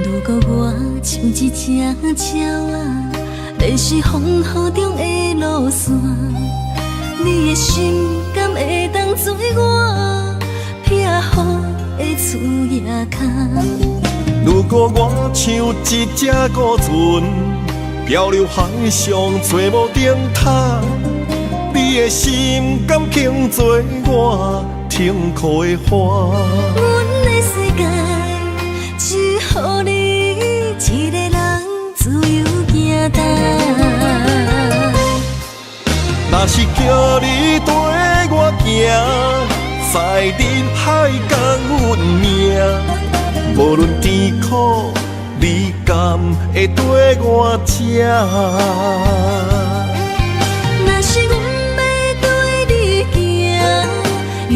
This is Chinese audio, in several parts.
如果我像一只鸟啊，迷失风雨中的路线，你的心敢会当做我避雨的厝夜空？如果我像一只孤船，漂流海上找无顶塔，你的心敢肯做我停靠的花？阮的世界只予你一个人自由行动。若是叫你跟我行，在人海共阮命，无论甜苦，你敢会跟我吃？若是阮要对你行，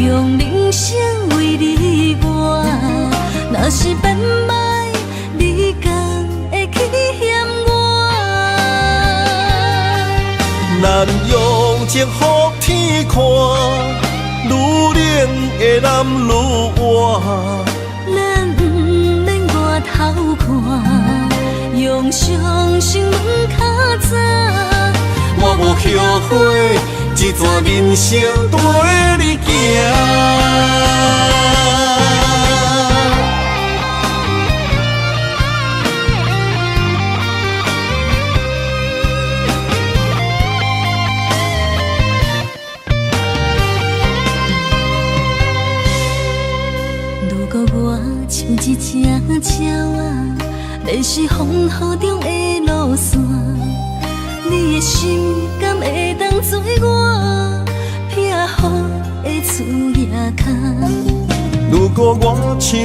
用人生为你活，若是变歹，你敢会去嫌我？咱用情予天看，愈冷的男愈活。咱不免外头看，用双心门较早。我无后悔，一段人生跟你行。如果我像一只鸟啊，迷失风雨中的路线，你的心敢会当做我避雨的厝夜空？如果我像一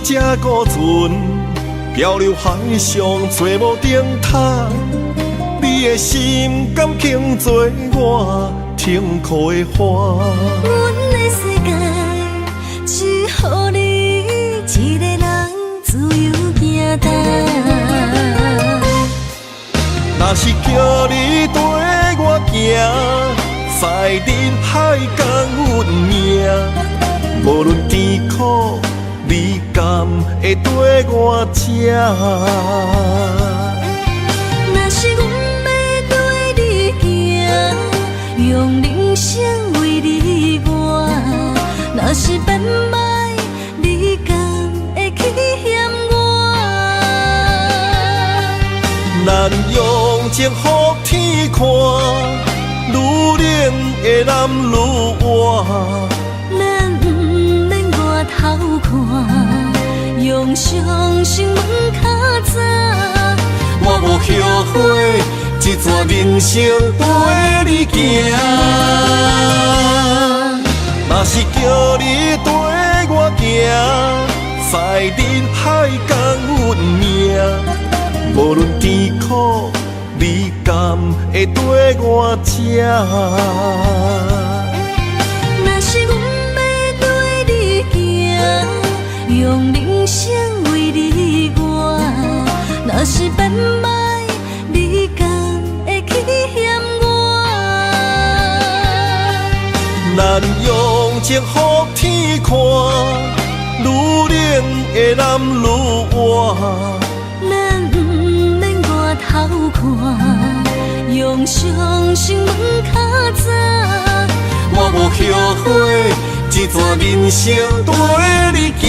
只孤船，漂流海上找无顶塔，你的心敢肯做我停靠的花？阮的世界只予你一个人自由行动。若是叫你跟我行，在人海共阮命，无论甜苦，你敢会跟我吃？若是阮要对你行，用人生为你活，若是变歹，你敢会去嫌我？咱用情予天看，愈冷的男愈活。咱不免外头看，用双心门较早。我无后悔，一段人生跟你行。若是叫你跟我行，在人海共阮命，无论甜苦，你敢会跟我吃？若是阮要对你行，用人生为你活，若是变歹，你敢会去嫌我？咱用情予天看，愈冷的男愈活。咱不免外头看，用双心门较早。我无后悔，一段人生跟你行。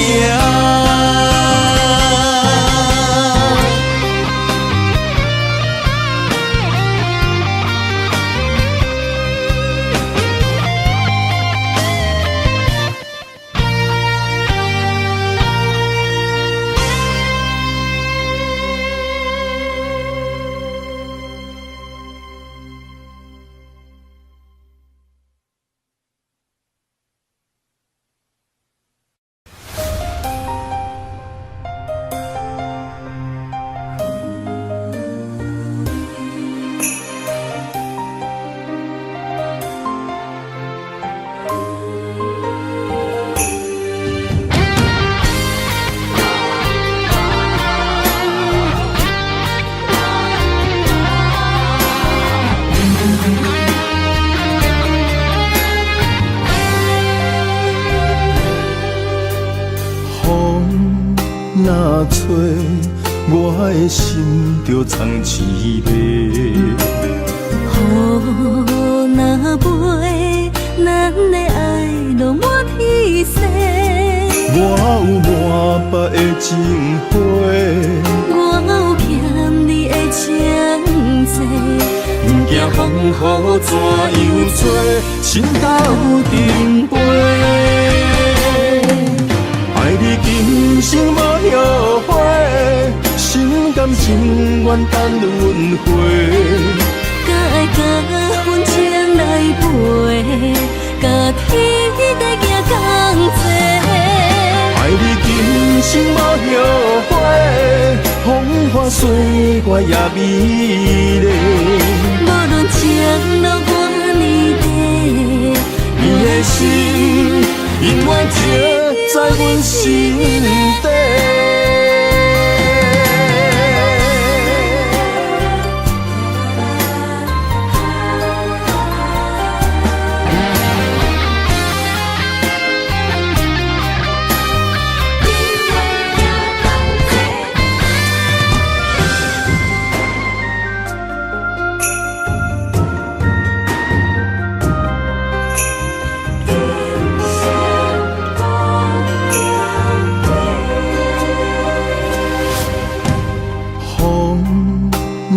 我的心就藏滋味。雨若飞，咱的爱落满天星。我有满腹的情花，我有欠你的情债。不惊风雨怎样吹，心斗阵飞。爱你今生无后悔，心甘情愿等轮回。甲爱甲阮情来陪，甲天地行同齐。爱你今生无后悔，风花雪月也美丽。无论情路偌呢短，你的心永远刻在阮心底。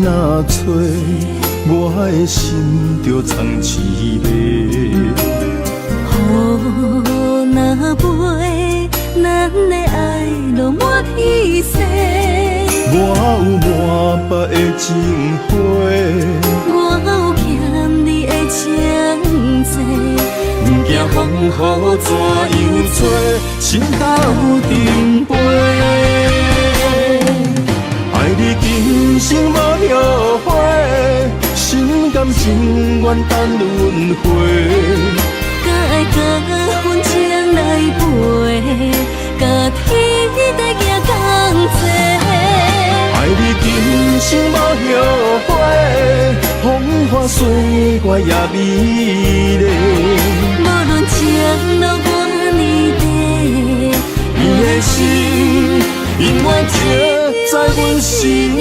若吹，我的心就藏滋味。雨若飞，咱的爱落满天星。我有满腹的情花，我有欠你的情债。不惊风雨怎样吹，心斗阵飞。爱你今生无后悔，心甘情愿等轮回。甲爱甲阮情来陪，甲天地行同齐。爱你今生无后悔，风花雪月也美丽。无论情路偌呢短，你的心永远刻在阮心底。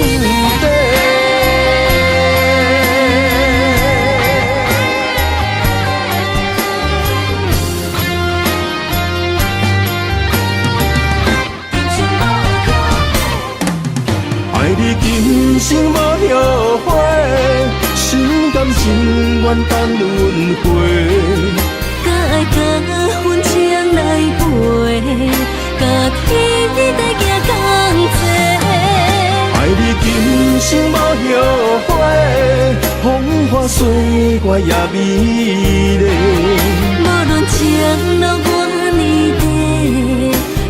爱你今生无后悔，心甘情愿等轮回。甲爱甲阮情来陪，甲天地行同齐。爱你今生无后悔，风花雪月也美丽。无论情路偌呢短，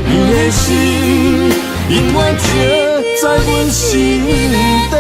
你的心永远刻在阮心底。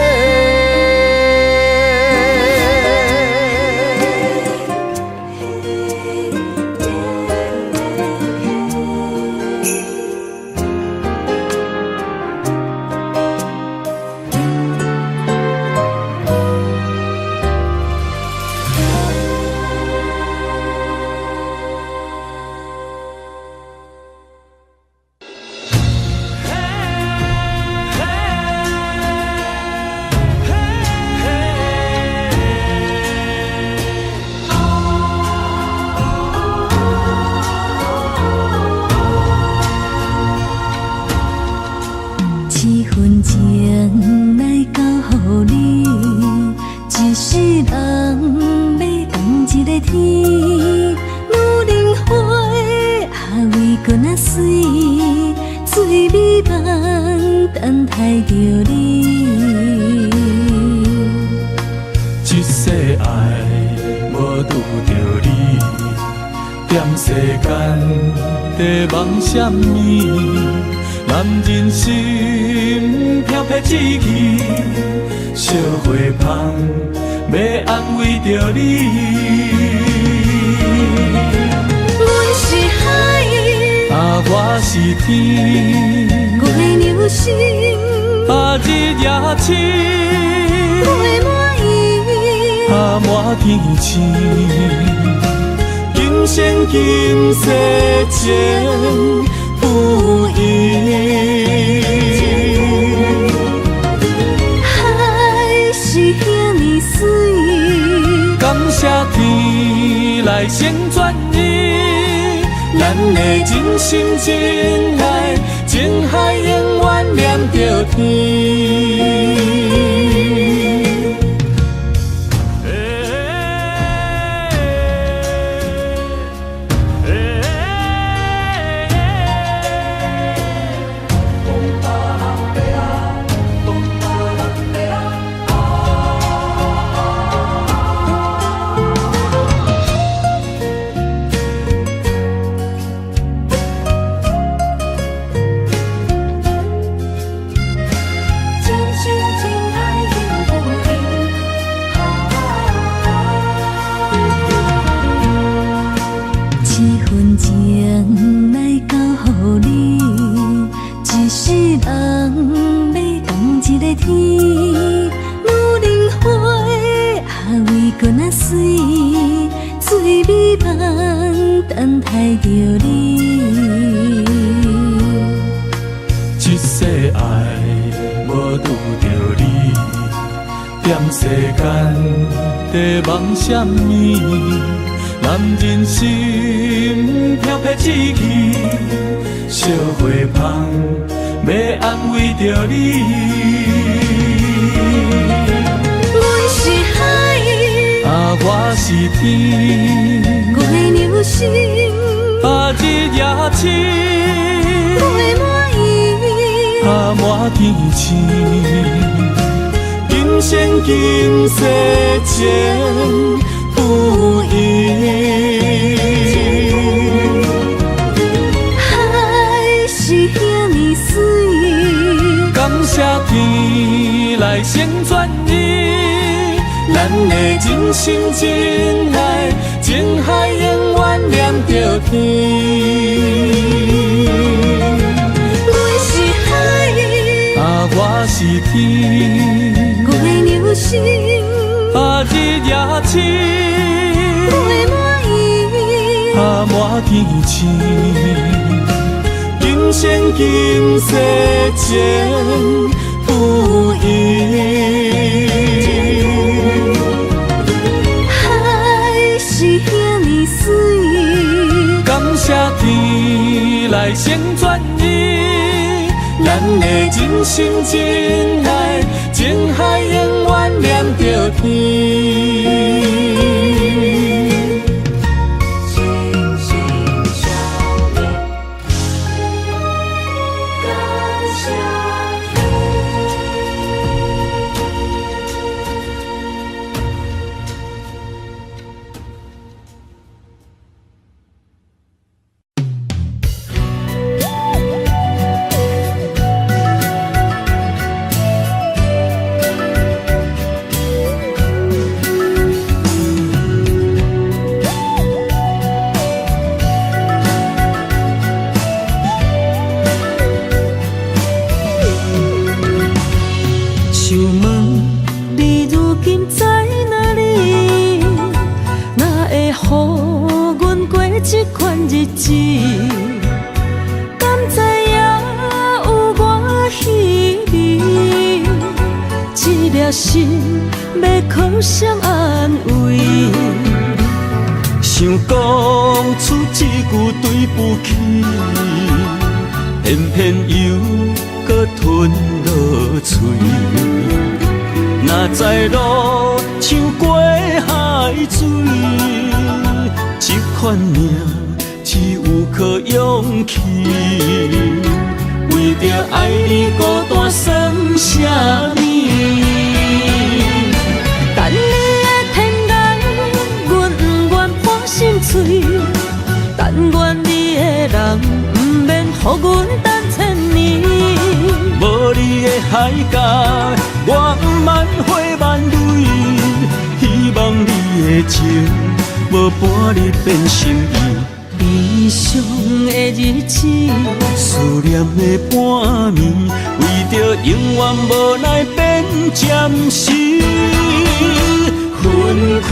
梦什么？男人心飘撇志气，小花香要安慰着你。阮是海，我是天，月亮星，日也深，月满意，满天星。今生今世情不移。谢天来成全你，咱的真心真爱，情海永远念着天。一世爱无拄着你，踮世间在梦什么？男人心飘撇志气，烧花香要安慰着你。阮是海，我是天，月流星，日夜星，月满意，满天星。今生今世情不移。海是遐尼水，感谢天来成全你，咱的真心真爱，情海永远念着天。阮是海，我是天，月流星，日夜星，月满意，满天星。今生今世情不移。海是遐尼水，感谢天来成全你，咱的真心真爱，情海永远念着天。心要靠谁安慰？想讲出一句对不起，偏偏又搁吞落嘴。若知路像过海水，这款命只有靠勇气。为着爱你孤单算什么？等你的天涯，阮不愿破心碎。但愿你的人不免予阮等千年。无你的海角，我不万花万蕊。希望你的情，无半日变心意。悲伤的日子，思念的半暝，为着永远无奈变暂时分开。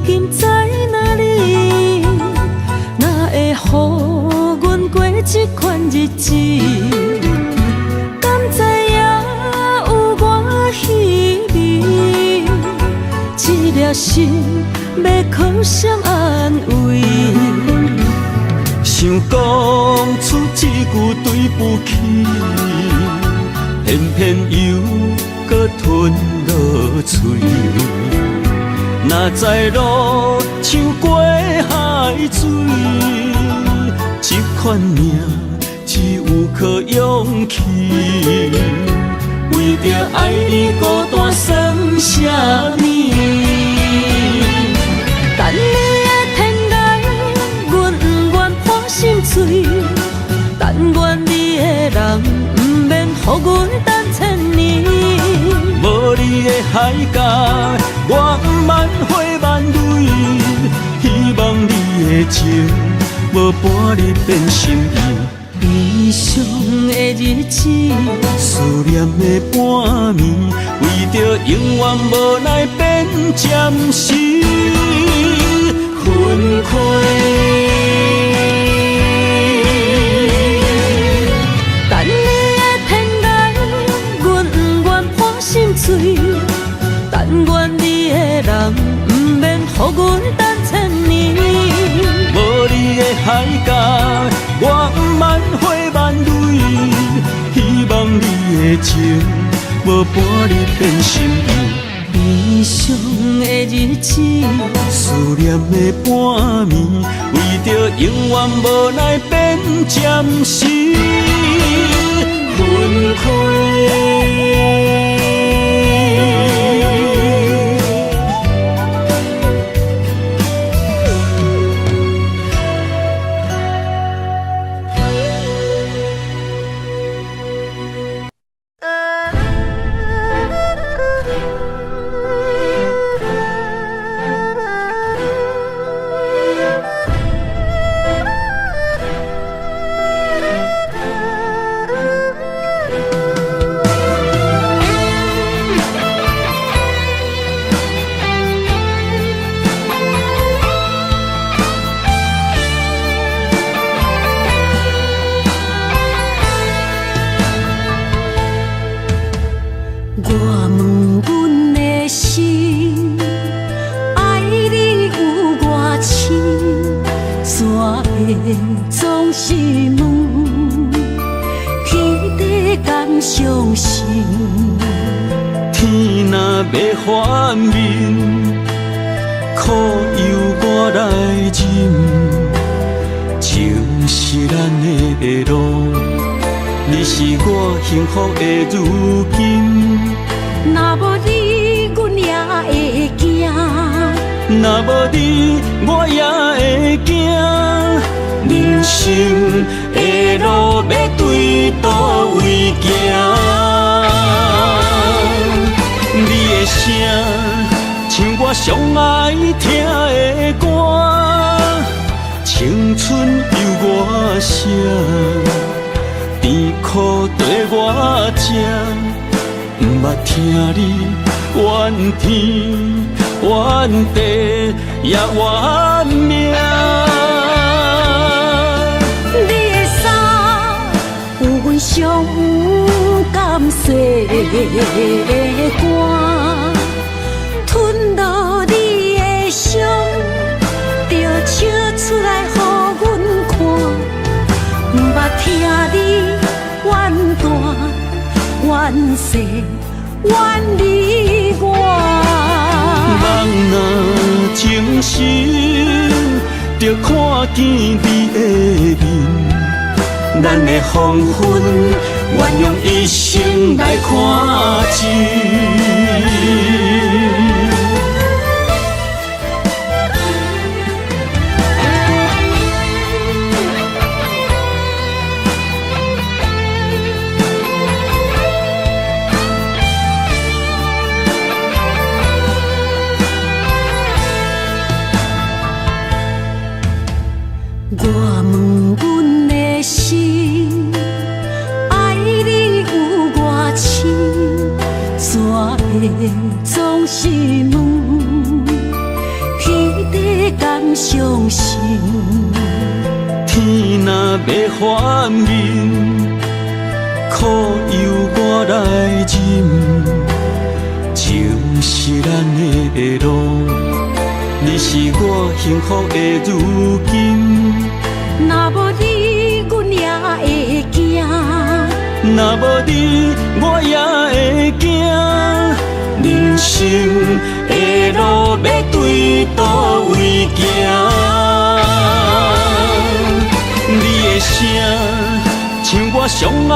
今在哪里？哪会予阮过这款日子？敢知影有我稀微？一粒心要靠谁安慰？想讲出一句对不起，偏偏又搁吞落嘴。若知路像过海水，这款命只有靠勇气。为着爱你孤单算什么？等你的天涯，阮不愿破心碎。但愿你的人不免予阮等千年。无你的海角，我万回万泪。希望你的情，无半日变心意。悲伤的日子，思念的半暝，为着永远无奈变暂时分开。等你的天涯，阮不愿破心碎。但愿你的人不免予阮等千年。无你的海角，我万回万泪。希望你的情，无半日变心意。悲伤的日子，思念的半暝，为着永远无奈变暂时分开。总是问，天地敢相信？天若要反面，苦由我来忍。情是咱的路，你是我幸福的如今。若无你，阮也会惊；若无你，我也会惊。人生的路要对倒位行？你的声像我上爱听的歌，青春由我写，甜苦对我吃，不捌听你怨天怨地也怨命。上有甘雪的歌，吞落你的伤，就笑出来予阮看。不捌听你怨大怨小怨你我。人若情深，就看见你的面。咱的黄昏，愿用一生来看尽。我问阮的心，爱你有偌深，怎会总是甘相信。天若要反面，苦由我来忍。情是咱的路，你是我幸福的如今。若无你，阮也会惊；若无你，我也会惊。人生的路要对倒位行？你的声像我上爱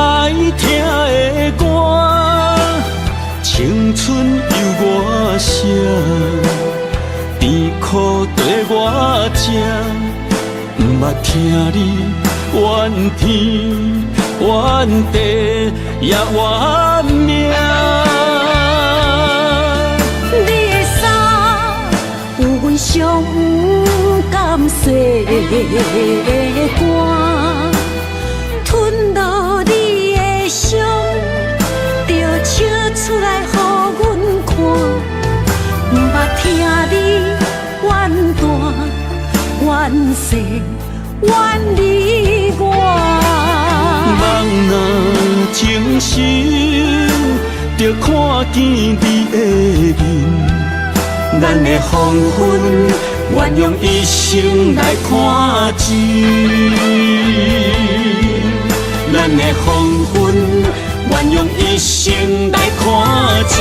听的歌，青春由我写，甜苦对我吃。不捌听你怨天怨地也怨命。你的衫有阮上不甘洗的汗，吞落你的伤，就笑出来予阮看。不捌听你怨大怨细怨你我。人若情深，就看见你的面，咱的黄昏，愿用一生来看尽。咱的黄昏，愿用一生来看尽。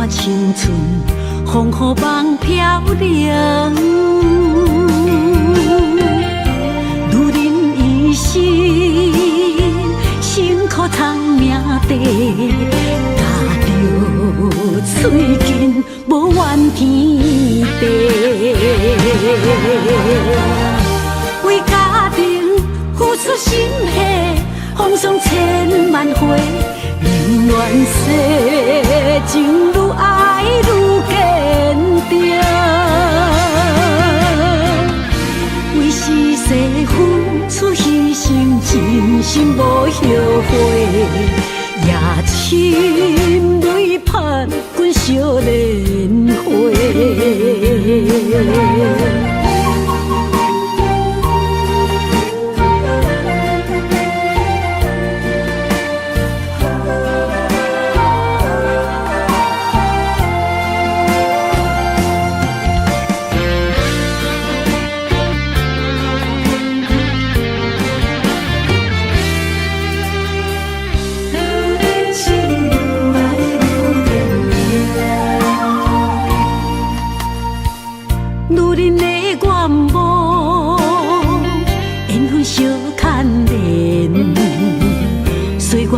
青春风雨梦飘零，女人一生辛苦偿命地，踏着嘴筋无怨天地，为家庭付出心血，风霜千万回。宁愿世情愈爱愈坚定，为是世付出牺牲，真心无后悔。夜深泪盼阮少年花。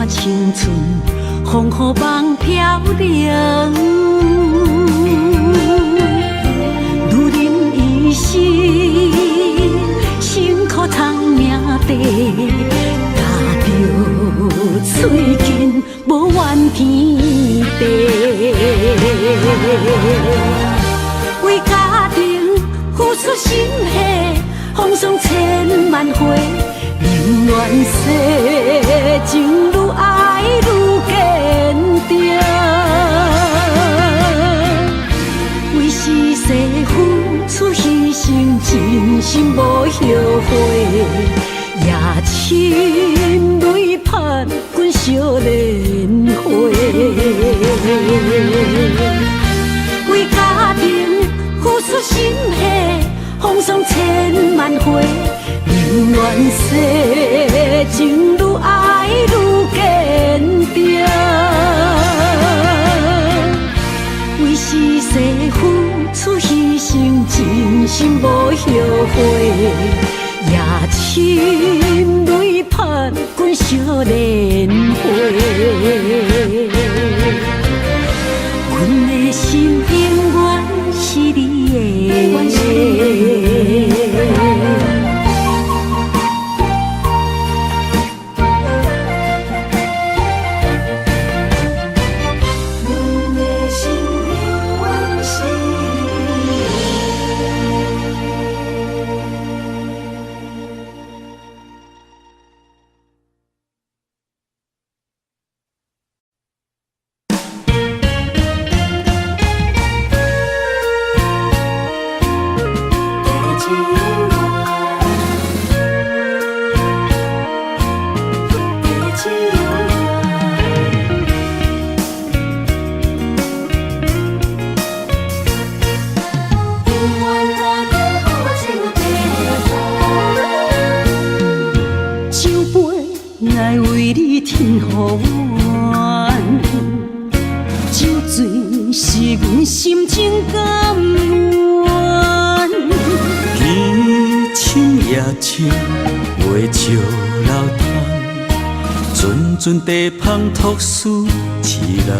青春风雨梦飘零，女人一生辛苦偿命地，踏着嘴筋无怨天地，为家庭付出心血，风霜千万回。宁愿世情愈爱愈坚定，为是世付出牺牲，真心无后悔。夜深泪盼少年花。为家庭付出心血，风霜千万回，宁愿世情愈爱愈坚定。为是世付出牺牲，真心无后悔。夜深泪拍滚少年花，阮的心永远是你的。爱为你添予愿，酒醉是阮心情甘愿。天深夜深，袂笑流窗，阵阵地芳吐丝凄人。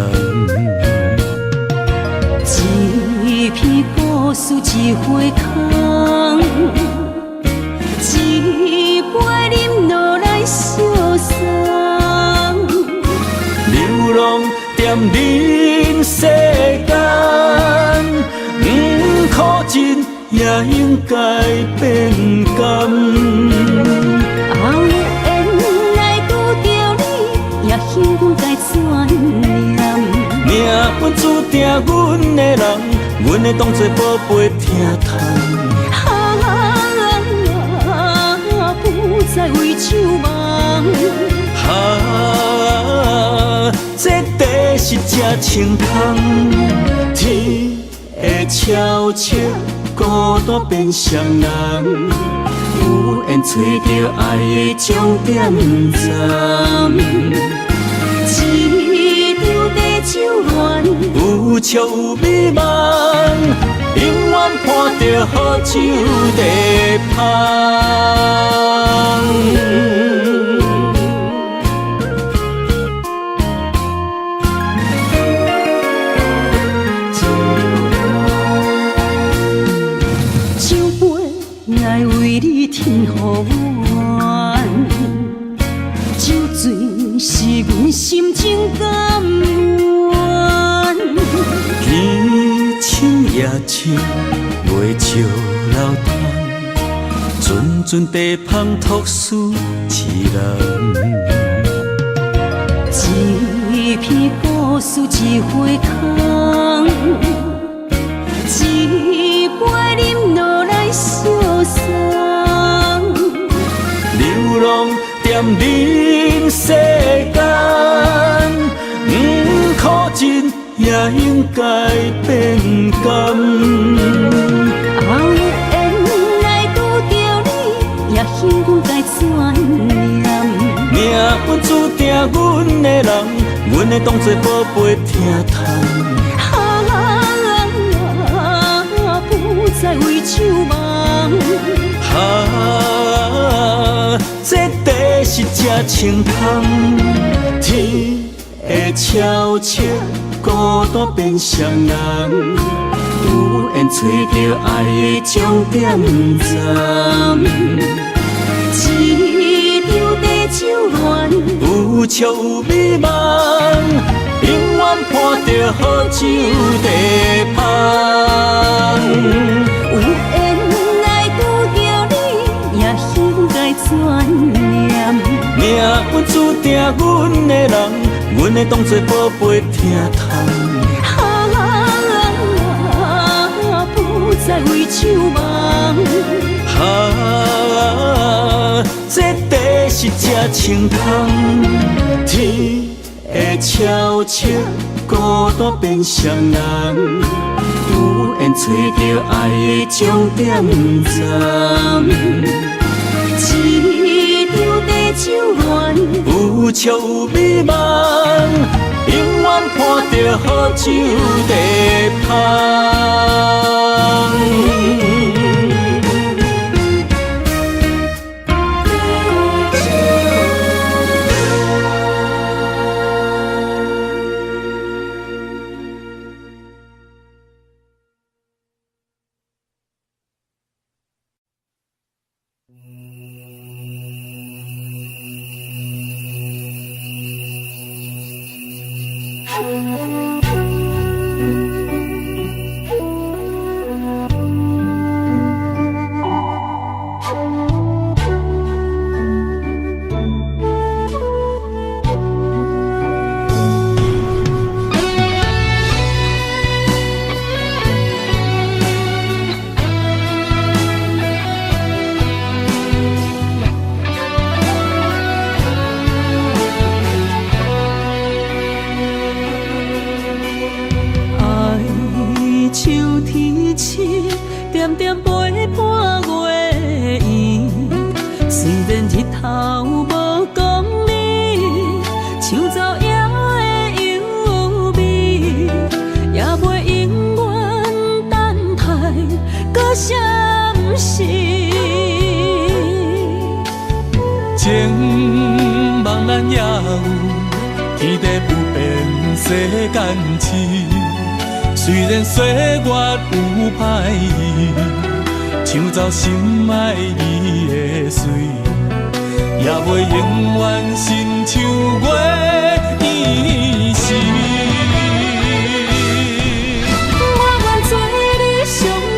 一片故事一回空，一杯饮落来相送。流浪踮人世间，不可真也应该变甘。后缘来拄着你，也幸阮该怎念？命运注定阮的人，阮会当作宝贝疼痛。不再为酒梦。这地是这清空，天会悄悄孤单变双人，有缘找到爱的终点站。一场地酒恋，有笑有美梦，永远伴着好酒地芳。酒杯爱为你添予愿，酒醉是阮心情甘愿。天深夜深，袂笑流窗，阵阵地芳吐丝凄人。一片故事一回空，一杯饮落来相送。流浪踮人世间，不可真也应该变甘。后缘来拄着你，也幸阮该怎念？命运注定阮的人，阮会当作宝贝疼痛。不再为酒梦。这地是这清空，天会悄悄孤单变双人，有缘找到爱的终点站。一场地酒恋，有笑有美梦，永远伴着好酒地芳。有缘来拄着你，也幸该怎念？命运注定阮的人，阮会当作宝贝疼痛。不再为酒梦。这地是这清空，天悄悄孤单变双人，有缘找到爱的终点站。一场地酒恋，有笑有美梦，永远伴着好酒地香。点点陪伴月圆，虽然日头无讲你，像走夜的优美，也袂永远等待，搁啥不是？情茫然也有天地不变世间事。虽然岁月有歹意，抢走心爱你的水，也袂永远亲像月依时。我愿做你上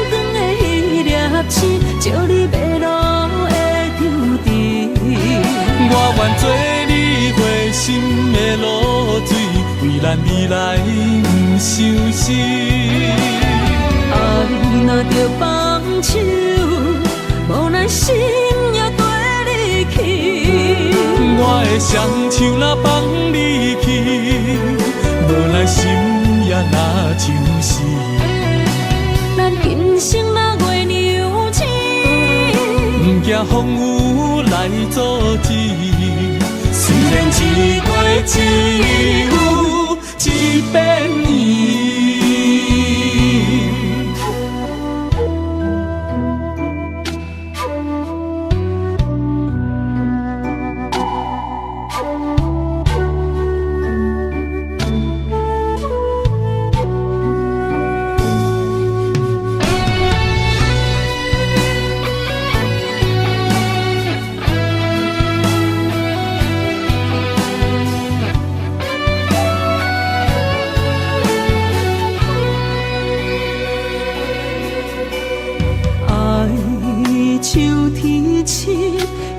长的迄粒星，照你迷路的丢滴。我愿做你回心的露水，为咱未来不相思。爱若着放手，无奈心也跟你去。我的双手若放你去，无奈心也若像是。咱今生若月娘亲，不惊风雨来阻止。虽然一月一有一变圆。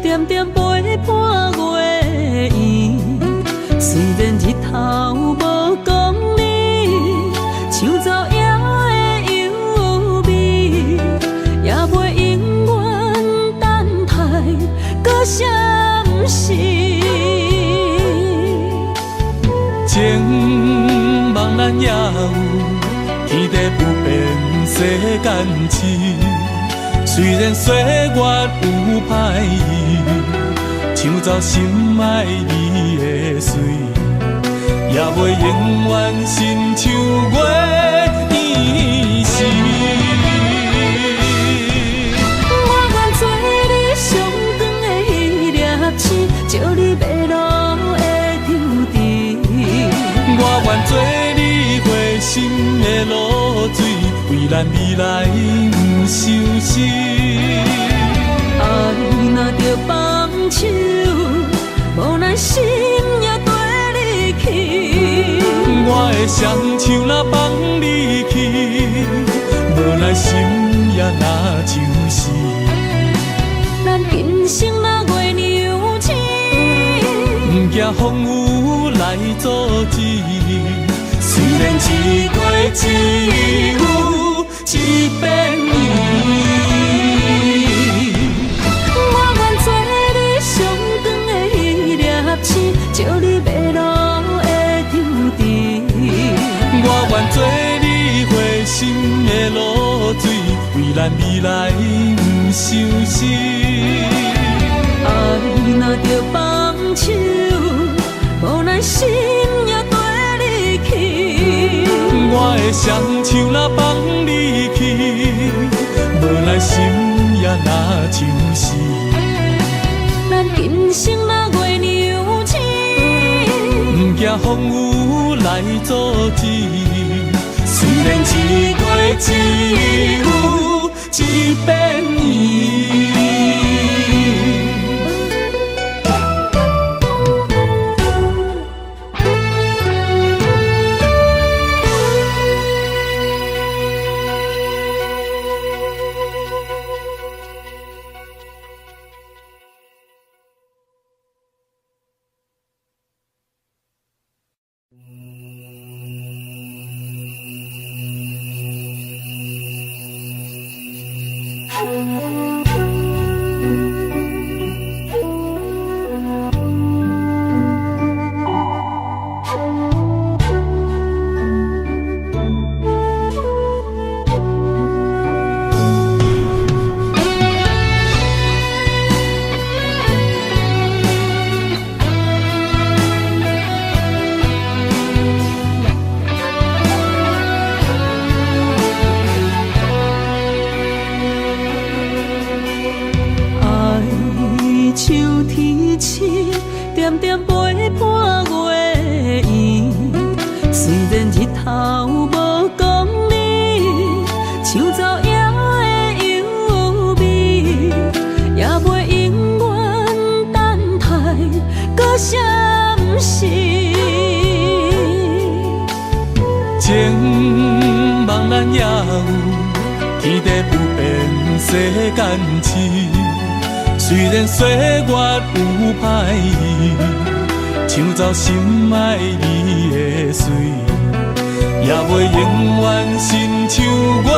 点点陪伴月圆，虽然日头无讲你，像走夜的优美，也袂永远等待，搁啥不是？情茫然也有天地不变世间事。虽然岁月有歹意，抢走心爱你的水，也袂永远亲像月依时。我愿做你上长的迄粒星，照你迷路的丢滴。我愿做你回心的露水，为咱未来不相思。爱若着放手，无奈心也跟你去。我的双手若放你去，无奈心也若像是。咱今生若月娘亲，不惊风雨来阻止。虽然一月一有一变圆。照你迷路的丢愿做你回心的露水，为咱未来不伤心。爱若着放手，无咱心也跟你去。我的双手若放你去，无咱心也若像死。咱今生若月娘星，不惊风雨来阻止。虽然一月只有一遍圆。点点陪伴月圆，虽然日头无讲你，像走野的优美，也袂永远等待搁闪逝。情茫然也有，天地不变，世间痴。虽然岁月有歹意，抢走心爱你的水，也袂永远亲像月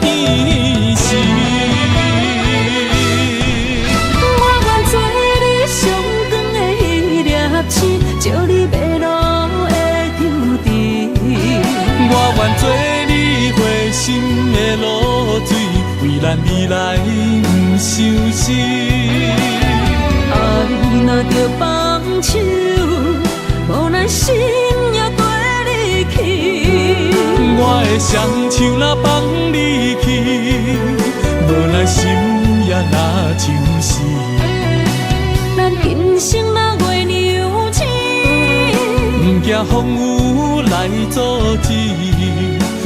圆时。我愿做你上光的迄粒星，照你迷路的丢滴。我愿做你回心的露水，为咱未来不伤心。爱若着放手，无咱心也跟你去。我的双手若放你去，无咱心也若像死。咱今生若月娘星，不惊风雨来阻止。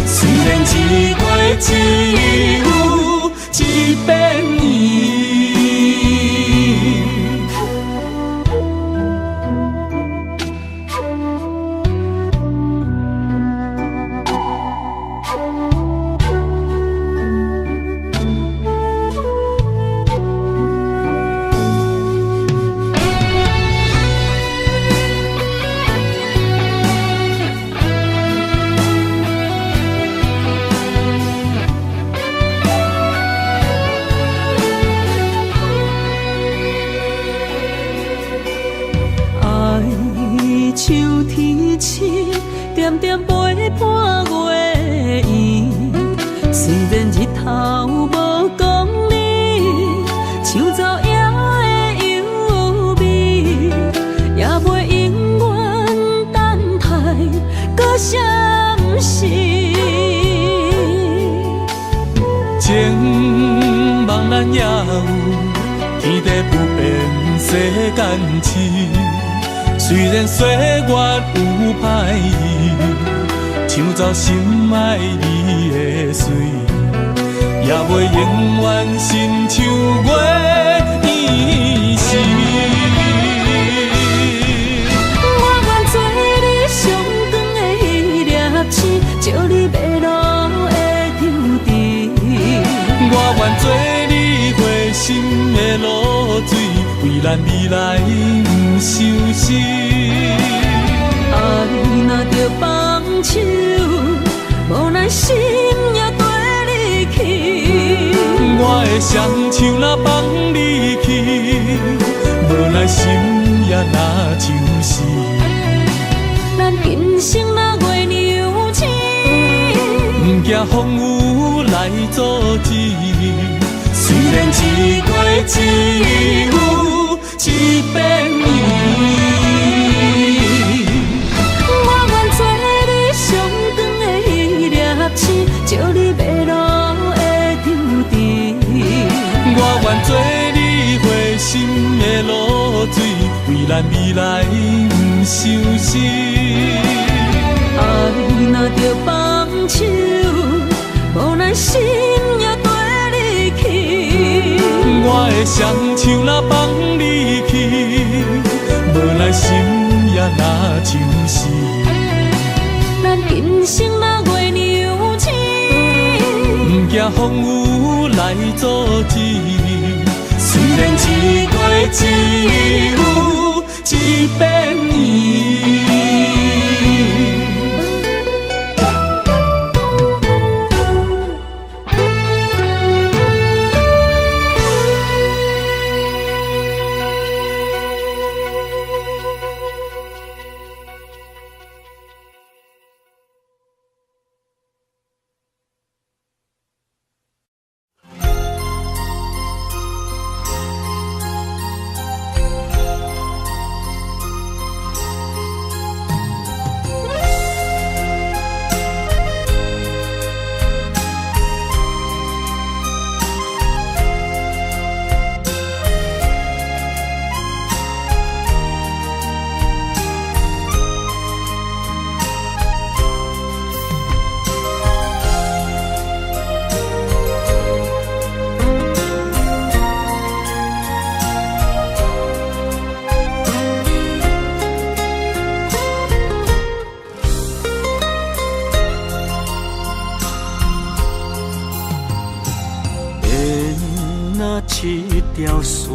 虽然一月只有一遍圆。像天星，点点陪伴月圆。虽然日头无讲你，像走野的优美，也袂永远等待搁闪逝。情茫然也有，天地不变，世间痴。虽然岁月有歹意，抢走心爱你的水，也袂永远亲像月圆时。我愿做你上光的迄粒星，照你迷路的丢滴。我愿做你回心的露水，为咱未来不伤心。爱若着放手，无咱心也跟你去。我的双手若放你去，无咱心也若像死。咱今生若月娘星。惊风雨来阻止。虽然一月一雨一变伊，我愿做你上长的迄粒星，照你迷路的舟池。我愿做你回心的露水，为咱未来不伤心。爱若着放手，无咱心也跟你去。我的双手若放你去，无咱心也若像死。咱今生若月娘亲，不惊风雨来阻止。虽然一月一雨一变伊。一条线，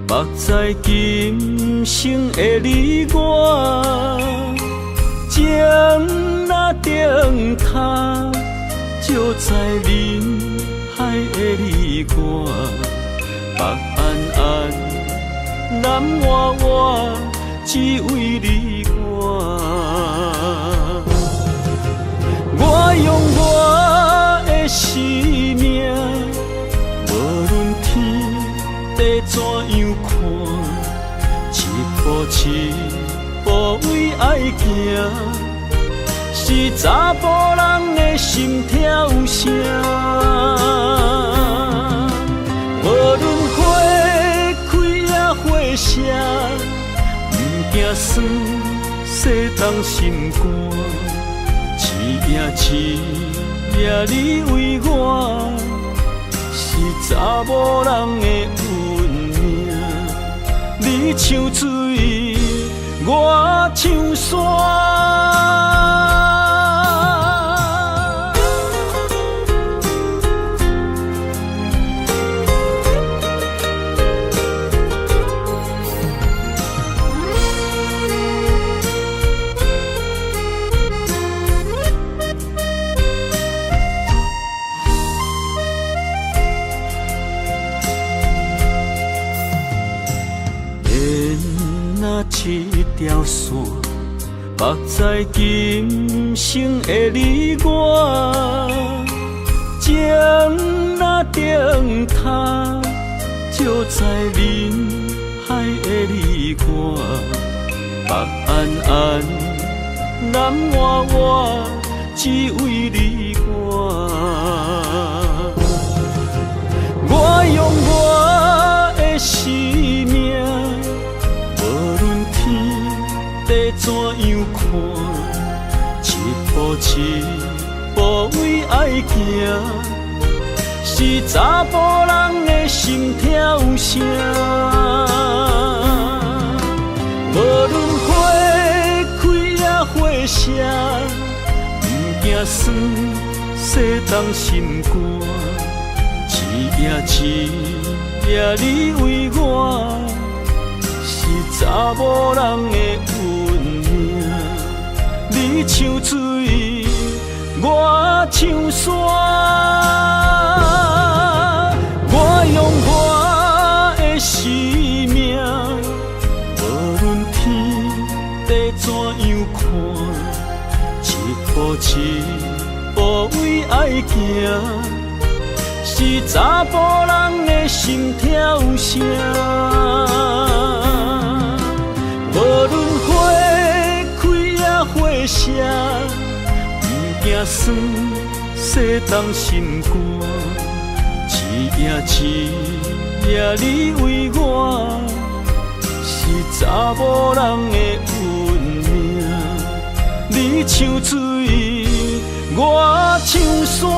目在今生的你我，情若顶塔，照在人海的你我，北暗暗，南弯弯，只为你我。我用我的生命。地怎样看？一步一步为爱行，是查甫人的心跳声。无论花开也花谢，不惊酸洗冻心肝。一夜你为我。是查某人的运命，你像水，我像山。一条线，目在今生的你我，情若顶塔，照在人海的你我，北暗暗，南弯弯，只为你我。我用我的生命。地怎样看？一步一步为爱行，是查甫人的心跳声。无论花开也花谢，不惊酸洗冻心肝。一夜你为我。查某人的运命，你像水，我像山。我用我的生命，无论天地怎样看，一步一步为爱行，是查甫人的心跳声。无论花开也花谢，不惊酸洗动心肝，一夜你为我，是查某人的运命。你像水，我像山。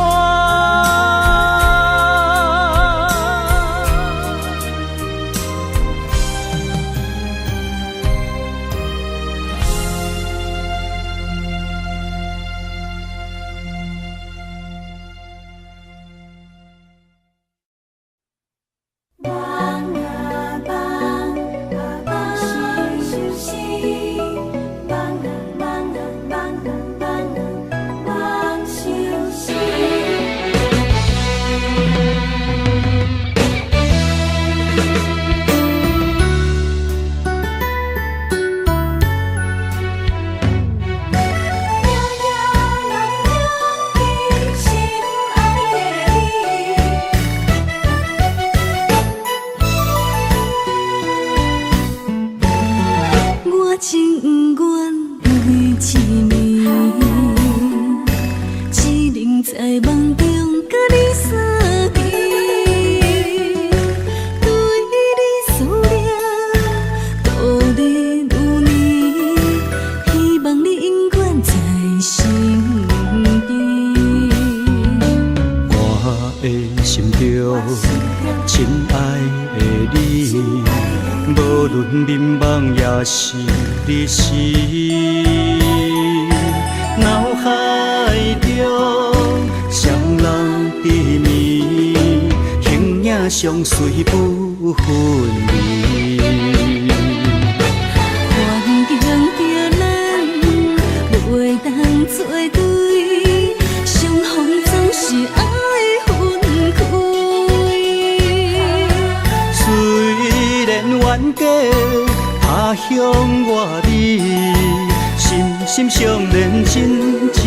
是你是脑海中双人甜蜜，形影相随不分离。环境着咱袂当做对，相逢总是爱分开。虽然冤家他乡外里，心心相连真情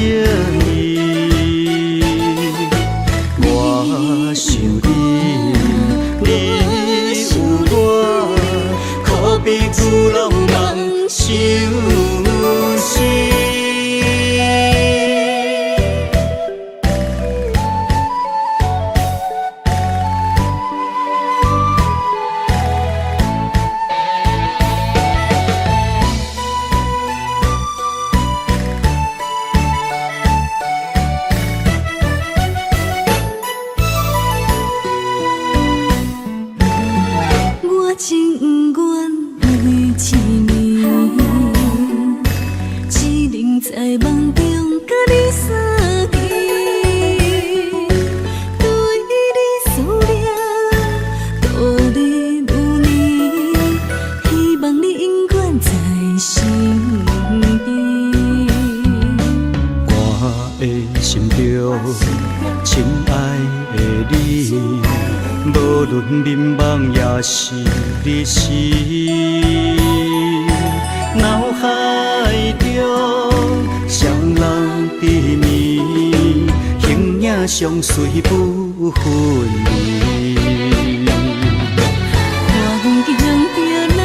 意。我想你，你有我，可比旧浪漫相思。是你是脑海中双人甜蜜，形影相随不分离。环境着咱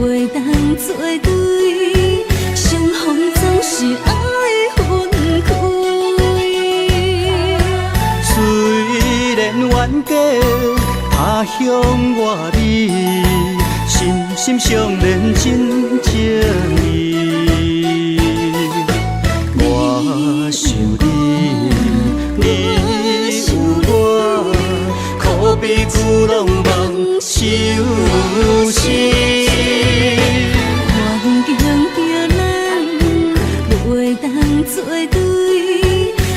袂当做对，相逢总是爱分开。虽然冤家他乡外里，心心相连真情意。我想你，你有我，可比旧浪漫相思。环境着咱袂当做对，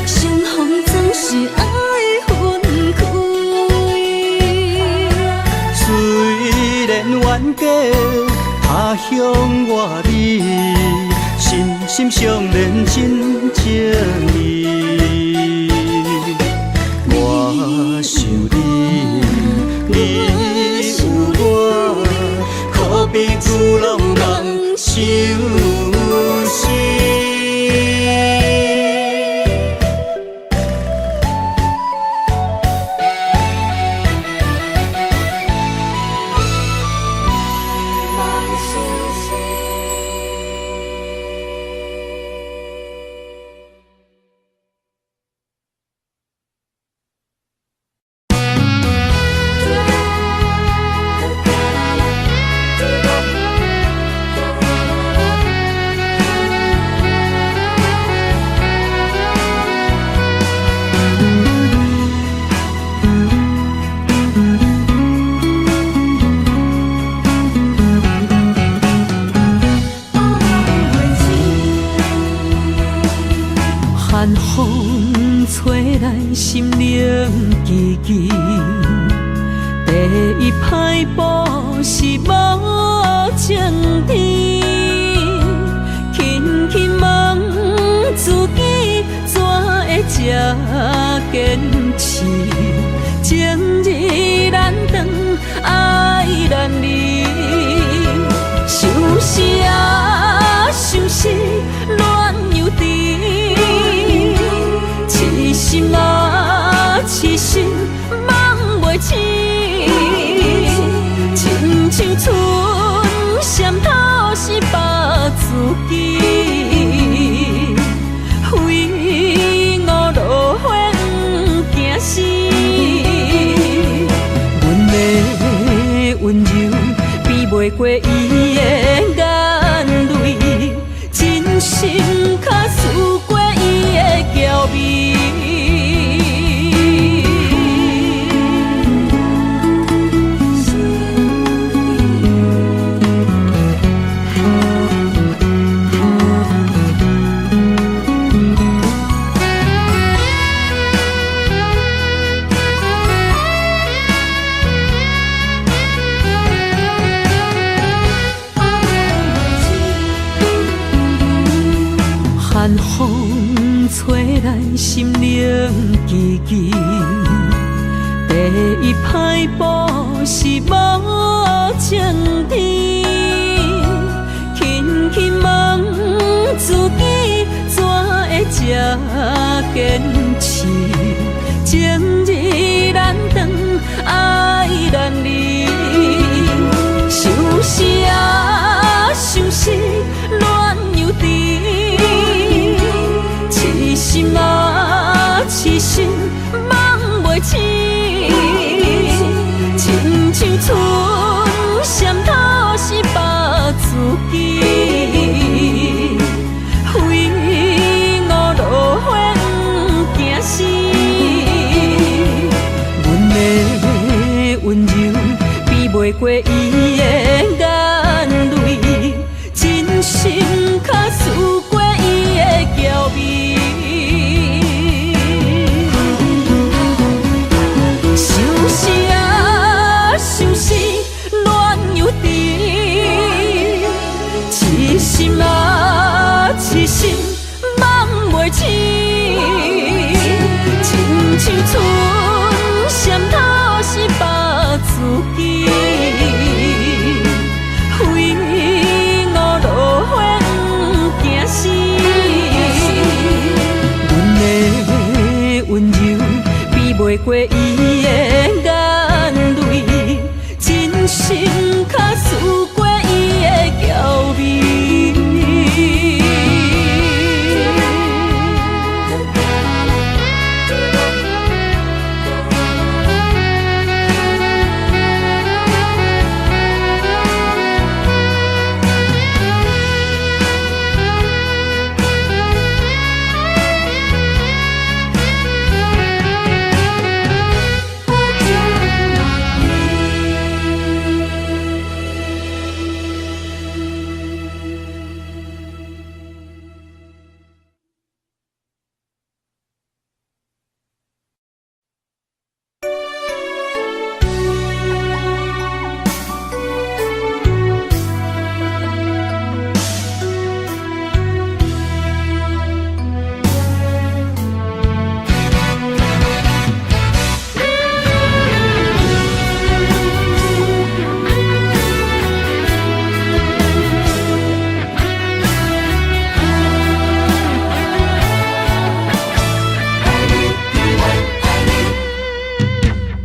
相逢总是爱分开。虽然冤家他乡外里，心心相连真情意。我想你，你有我，可比旧浪漫相思。寒风吹来心灵寂寂，第一摆步是无情天，轻轻问自己怎会这坚持，情义难断，爱难离，想是啊，想是恋又甜。痴心啊，痴心梦袂醒，亲像春闪透是白自己，非我落花不惊死。阮的温柔比袂过伊的眼泪，真心较输过伊的娇媚。寒风吹来心灵寂寂，第一摆步是无情天，轻轻问自己怎会这坚持，情义难断，爱难离，想是啊，想是恋又甜。痴心啊，痴心梦袂醒，亲像春闪透是白自己，非我落花不惊死。阮的温柔比袂过伊的眼泪，真心较输过伊的娇媚。痴心啊，痴心梦袂醒，亲像春闪透是白自己，非我落花不惊死。阮的温柔比袂过伊的眼泪，真心较输过伊的娇媚。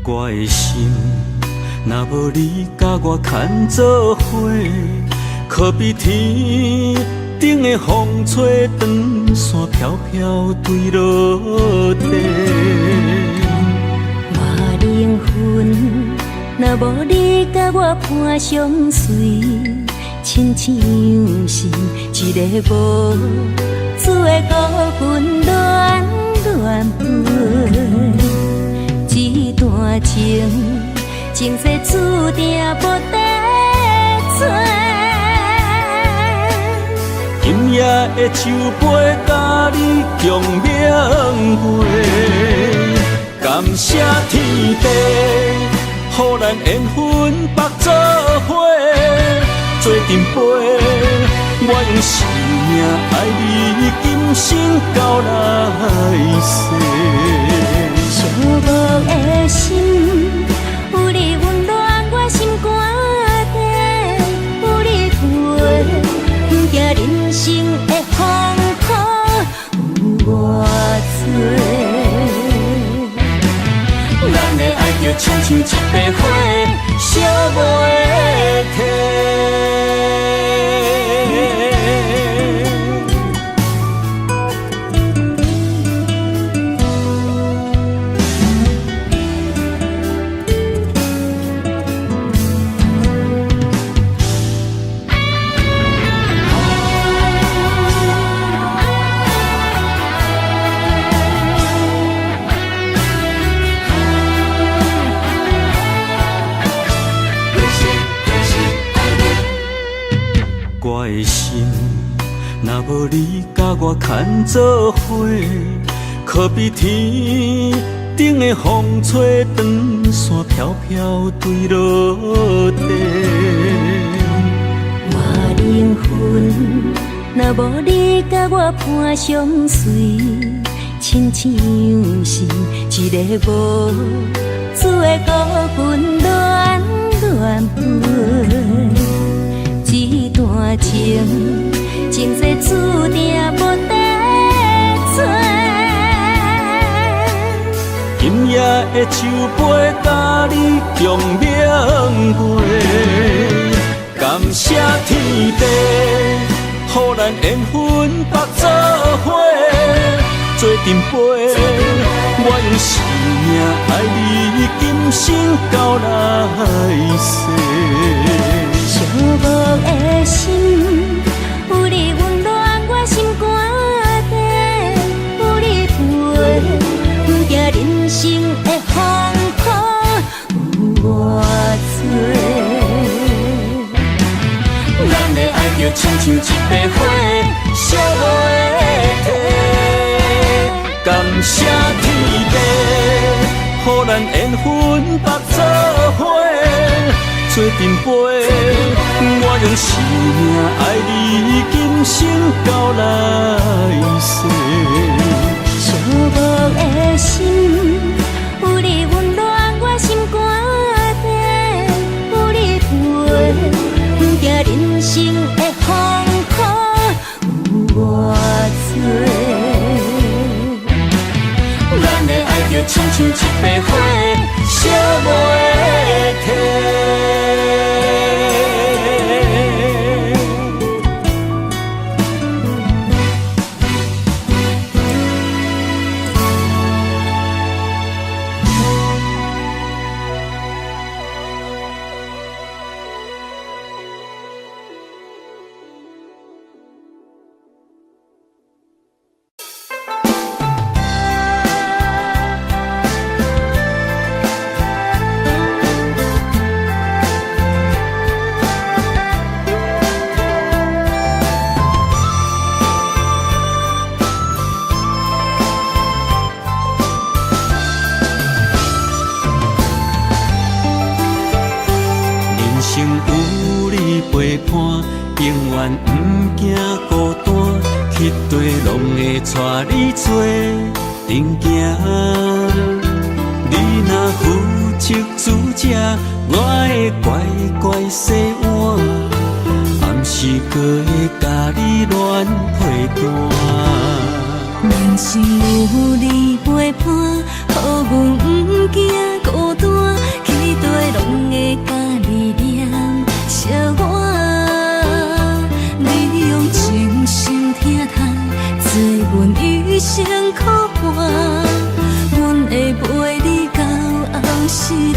我的心，若无你甲我牵做伙，可比天顶的风吹长线飘飘坠落地。我灵魂，若无你甲我伴相随，亲像是一个无主的孤魂乱乱飞。这段情，前世注定无得找，今夜的酒杯，甲你共缅怀。感谢天地，予咱缘分绑做伙，做阵陪。我用生命爱你，今生到来世。寂寞的心，有你温暖我心肝底，有你陪，不惊人生的风雨有偌多。咱的爱就亲像一杯火，烧袂停。我的心，若无你甲我牵做伙，可比天顶的风吹长线飘飘坠落地。我灵魂，若无你甲我伴相随，亲像是一个无主的孤魂恋恋飞。这段情，前世注定无得做。今夜的酒杯，甲你共缅怀。感谢天地，予咱缘分绑做伙，做阵陪。我用生命爱你，今生到来世。寂寞的心，有你温暖我心肝底，有你陪，不惊人生的风雨有偌多。咱的爱就亲像一杯火，烧袂停。感谢天地，予咱缘分绑做伙，做阵陪。我用生命爱你，今生到来世。寂寞的心，有你温暖我心肝底，有你陪，不惊人生的风雨有偌多。咱的爱就亲像一杯火，烧袂停。陪伴，永远不惊孤单，去地拢会带你做阵行。你若负责主者，我会乖乖洗碗，暗时搁会甲你乱配单。人生有你陪伴，予阮不惊孤单，去地拢会甲你念相伴。你用真心疼痛，做阮余生苦伴，阮会陪你到后世人。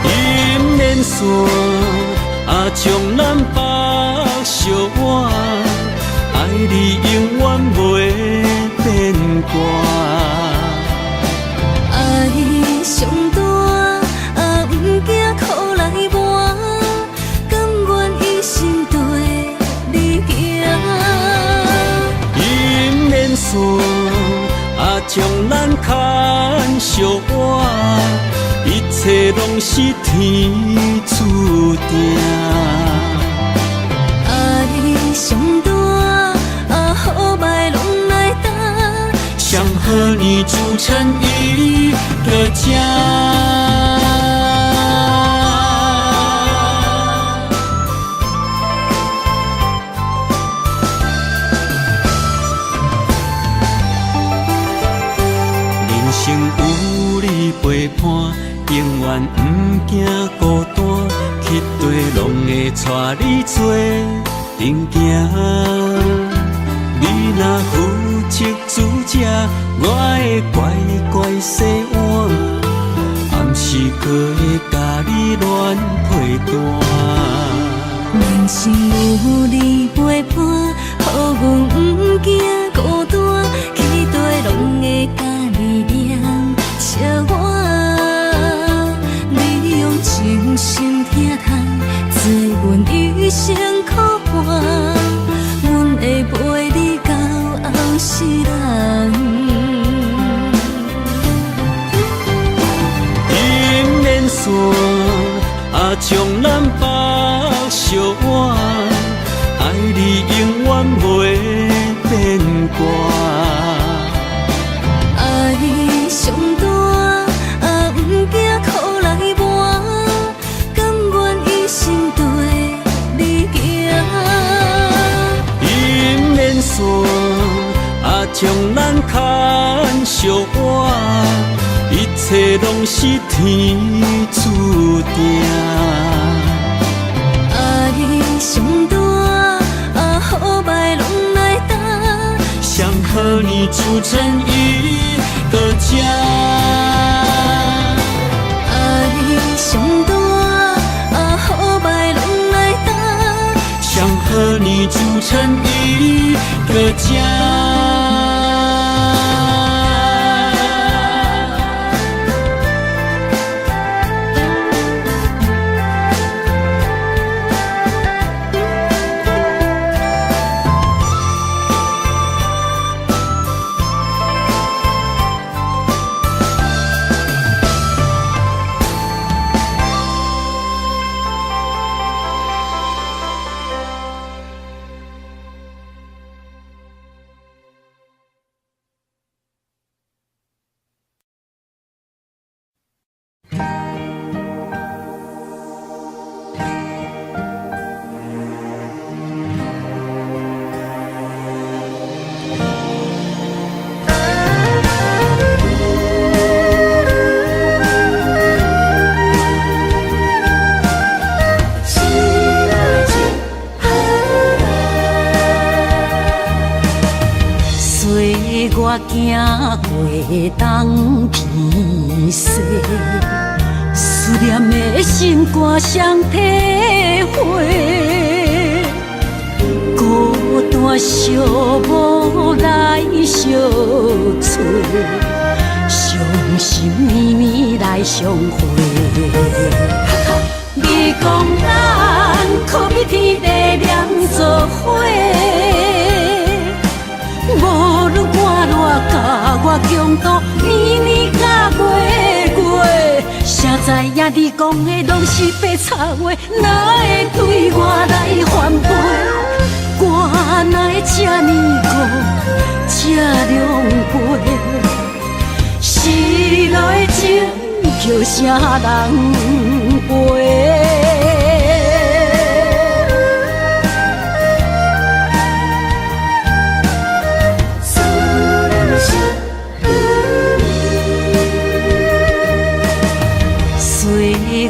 银莲线将咱绑相偎，爱你永远袂变卦。爱上大，不惊苦来磨，是天注定。爱上大，好歹拢来担。上好年祝成伊个家。人生有你陪伴，永远不惊孤单。去地拢会带你做阵行。你若负责主者，我会乖乖洗碗，暗时搁会甲你乱配单。人生有你陪伴，予阮不惊孤单，去地拢会甲你念笑我。你用真心疼痛，做阮一生苦伴，阮会陪你到后世人。姻缘线将咱绑相偎，爱你永远袂变卦。爱上大，不惊苦来磨，甘愿一生对你行。姻缘线将咱牵相偎，一切拢是天注定。爱上大，好歹拢来担。上好年祝成伊个家。爱上大，好歹拢来担。上好年祝成伊个家。我行过东偏西，思念的心肝双体会。孤单寂寞来相找，伤心绵绵来相会。你讲咱可比天地两作伙。无论我偌甲我强度，年年甲月月，谁知影你讲的拢是白插话，哪会对我来反背？我哪会这呢孤，这狼狽？失落的情叫啥人陪？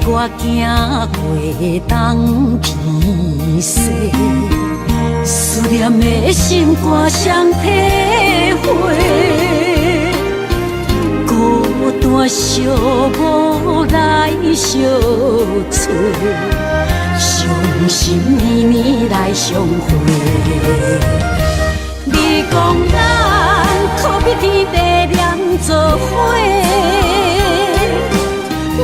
我行过东偏西，思念的心肝双体会。孤单寂寞来相找，伤心绵绵来相会。你讲咱可比天地两作伙。无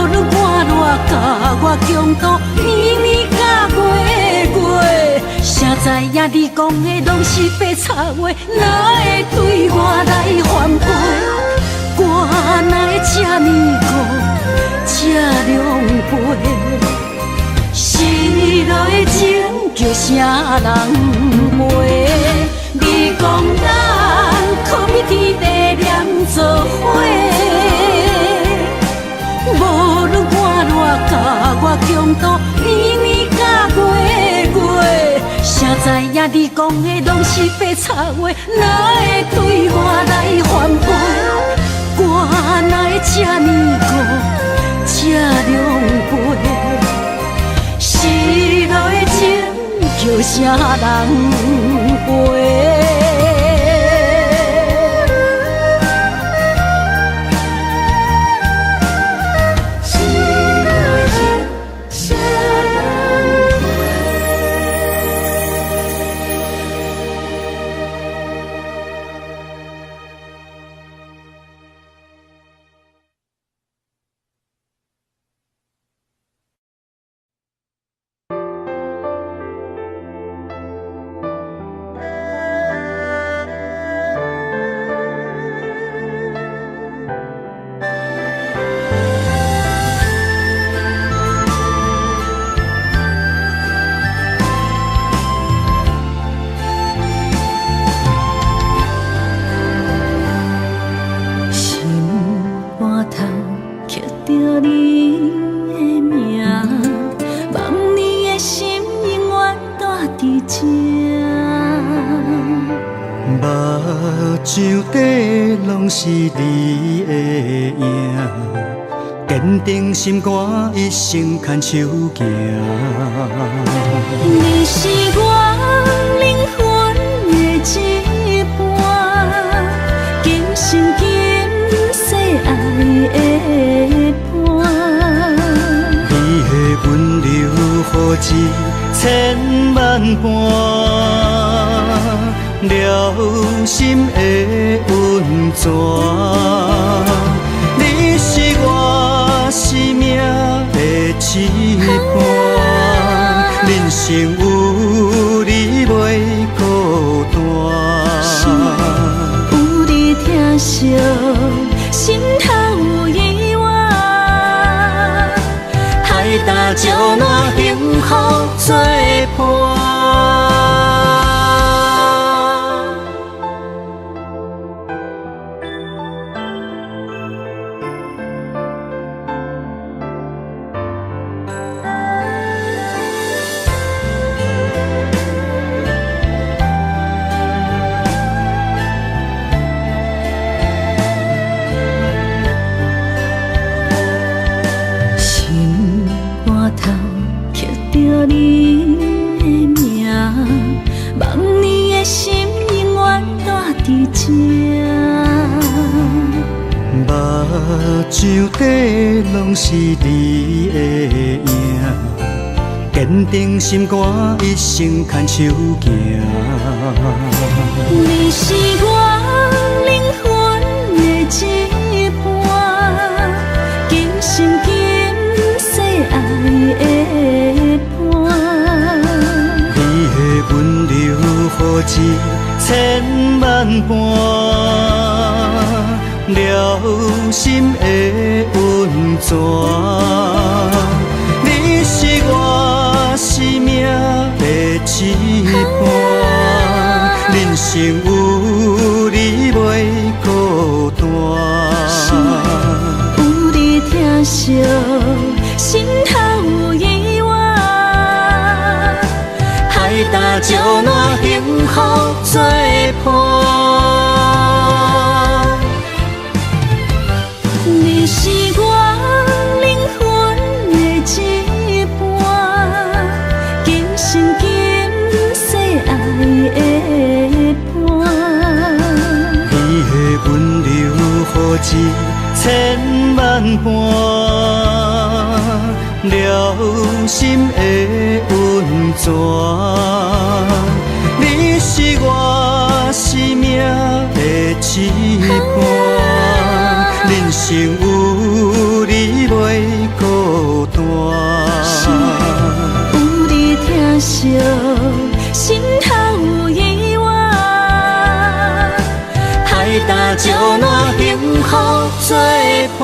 论我偌甲我强度，年年甲月月，谁知影你讲的拢是白插话，哪会对我来反背？我哪会这呢孤，这狼狽？失落的情叫啥人陪？你讲咱可比天地念做伙，无论我偌甲我强度，年年甲月月，谁知影你讲的拢是白插话，哪会对我来反背？我哪会这呢孤，这狼狽？失落的情叫啥人陪？是你的影，坚定心肝，一生牵手行。你是我灵魂的一半，今生今世爱的伴。你的温柔好似千万般。了心的温泉，你是我生命的一半，人生有你袂孤单。有你疼惜，心头有意外，海大石烂，幸福作伴。目睭底拢是你的影，坚定心肝，一生牵手行。你是我灵魂的一半，今生今世爱的伴。你的温柔好似千万般。了心的温泉，你是我生命的一半，人生有你袂孤单。有你疼惜，心头有意外，海大石烂，幸福作伴。你是我灵魂的一半，今生今世爱的伴。你的温柔好似千万般，了心的温泉。你是我生命的一半，人生有你袂孤单。有你疼惜，心头有意外，海大石烂幸福作伴。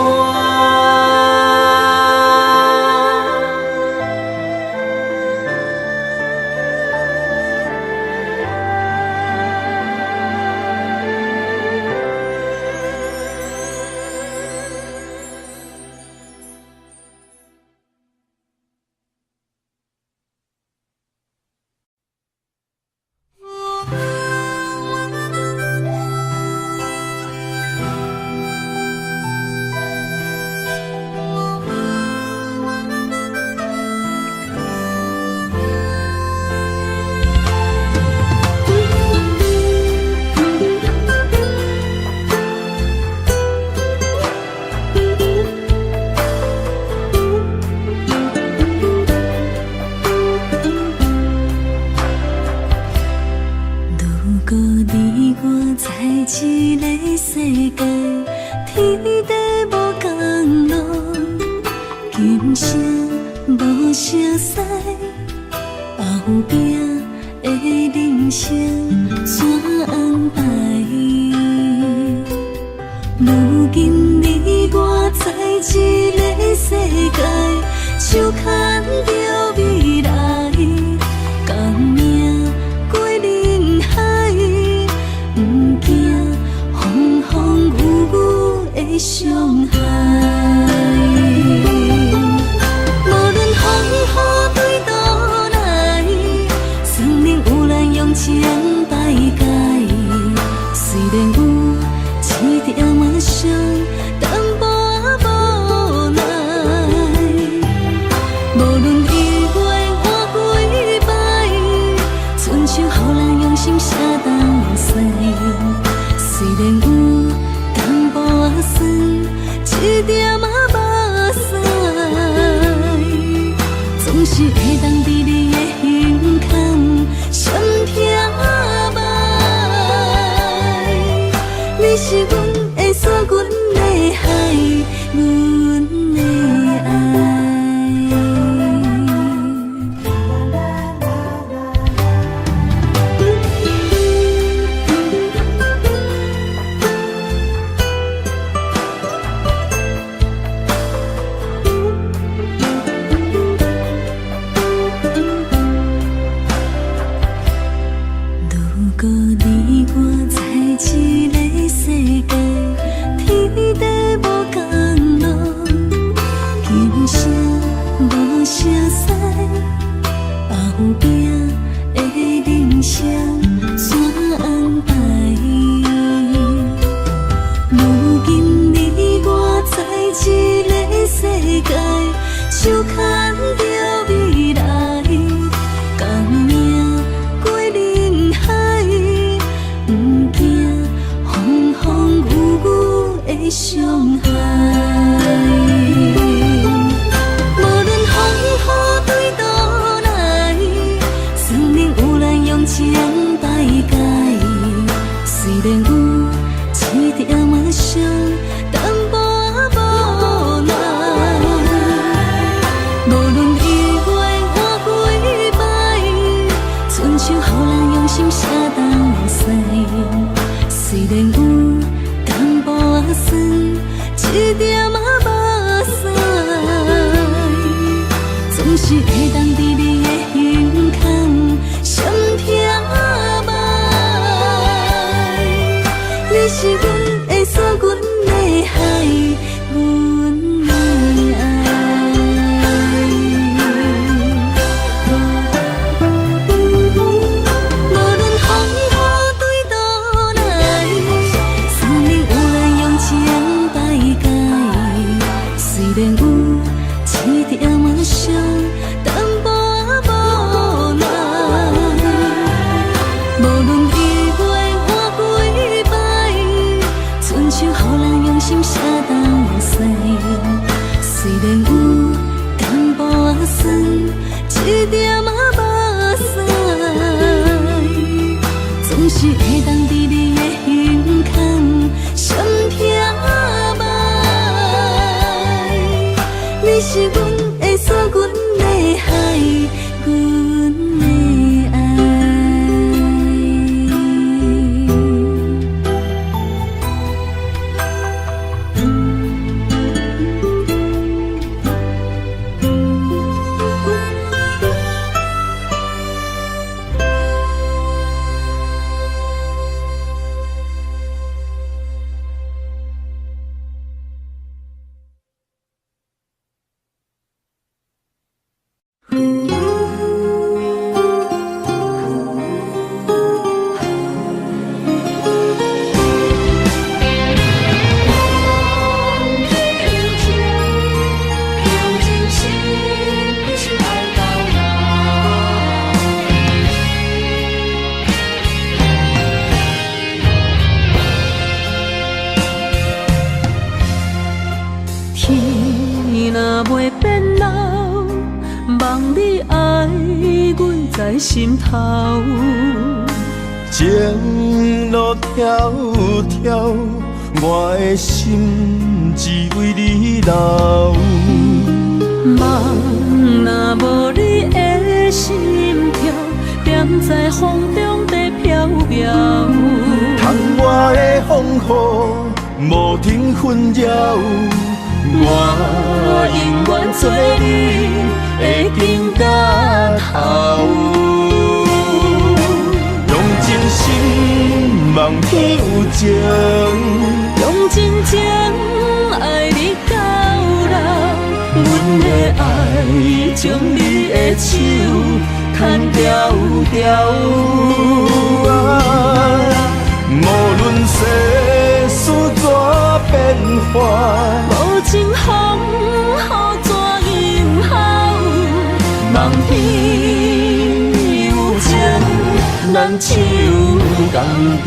一个世界，天地无共路，今生无熟悉，后壁的人生怎安排？如今你我在一个世界，手牵着未来，共命过人海。风风雨雨的伤害，无论风雨对倒来，算命有咱用情摆解。虽然有一点仔伤，淡薄仔无奈，无论。在心头。情路迢迢，我的心只为你留。梦若无你的心跳，点在风中在飘飘。窗外的风雨无停纷扰，我永远做你的情到头。用真心望天有情，用真情爱你到老。阮的爱将你的手牵条条。无论世事怎变化，无情风雨怎迎候？梦里有情，咱手共调。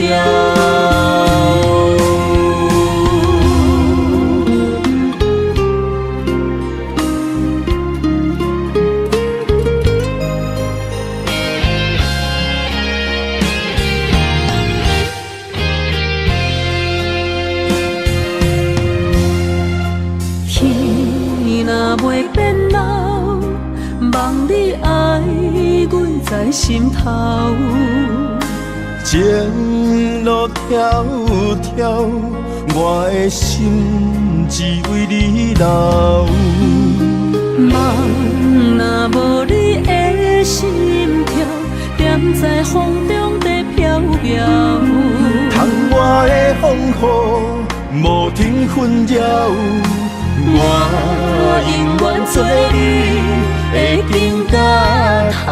在心头，情路迢迢，我的心只为你留。梦若无你的心跳，点在风中在飘飘。窗外的风雨无停纷扰，我永远做你的情到头。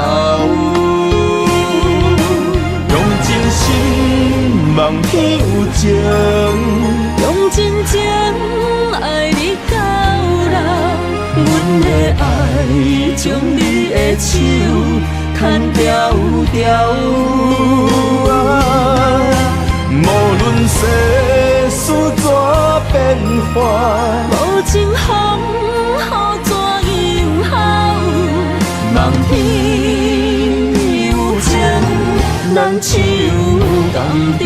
用真心望天有情，用真情爱你到老。阮的爱将你的手牵条条。无论世事怎变化，无情风雨怎迎候？梦里有情，咱手共调。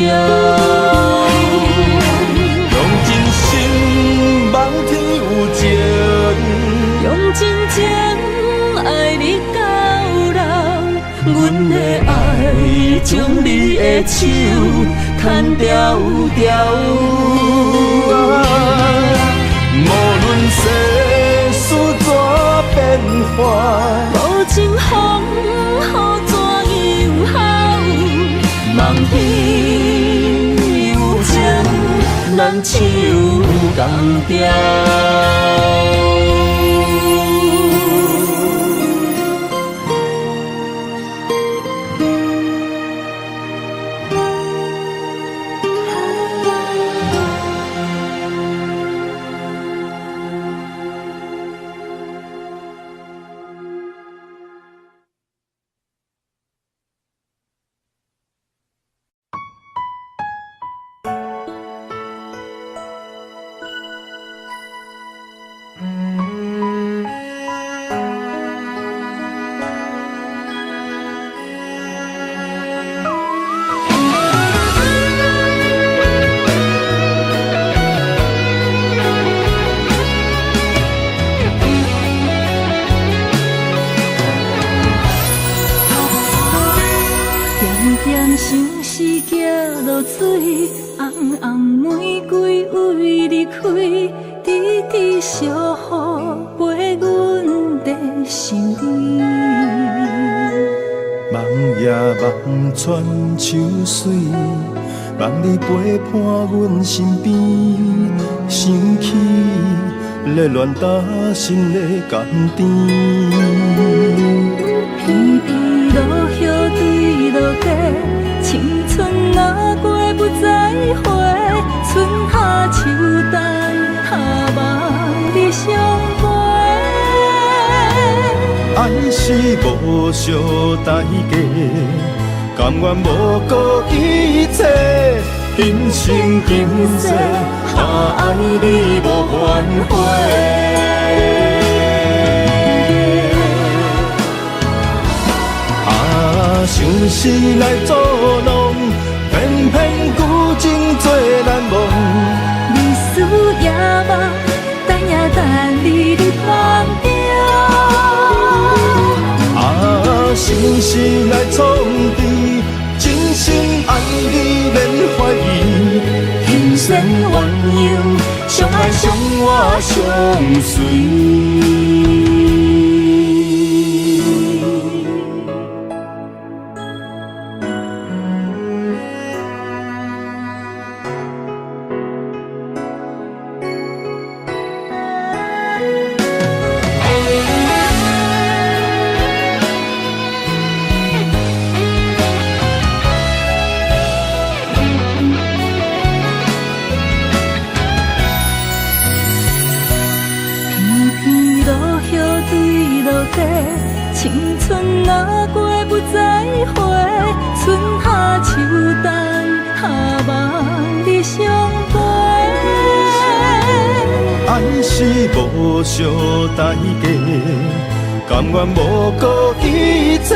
用真心望天有情，用真情爱你到老。阮的爱将你的手牵条条。无论世事怎变化，无情风雨怎迎候？梦里有情，咱手共调。红红玫瑰为你开，滴滴小雨陪阮在心里。梦也梦穿秋水，梦你陪伴阮身边，想起热恋打心的甘甜。片片落叶对落地，青春若过不再回，春夏秋冬下望你相陪。爱是无相代价，甘愿无顾一切，今生今世，爱你无反悔。想是来作弄，偏偏旧情做难忘。你思也梦，等也等你的旁边。想是来创治，真心爱你免怀疑，人生鸳鸯，相爱相活相随。青春若过不再回，春夏秋冬下望你相陪。爱是无相代价，甘愿无顾一切，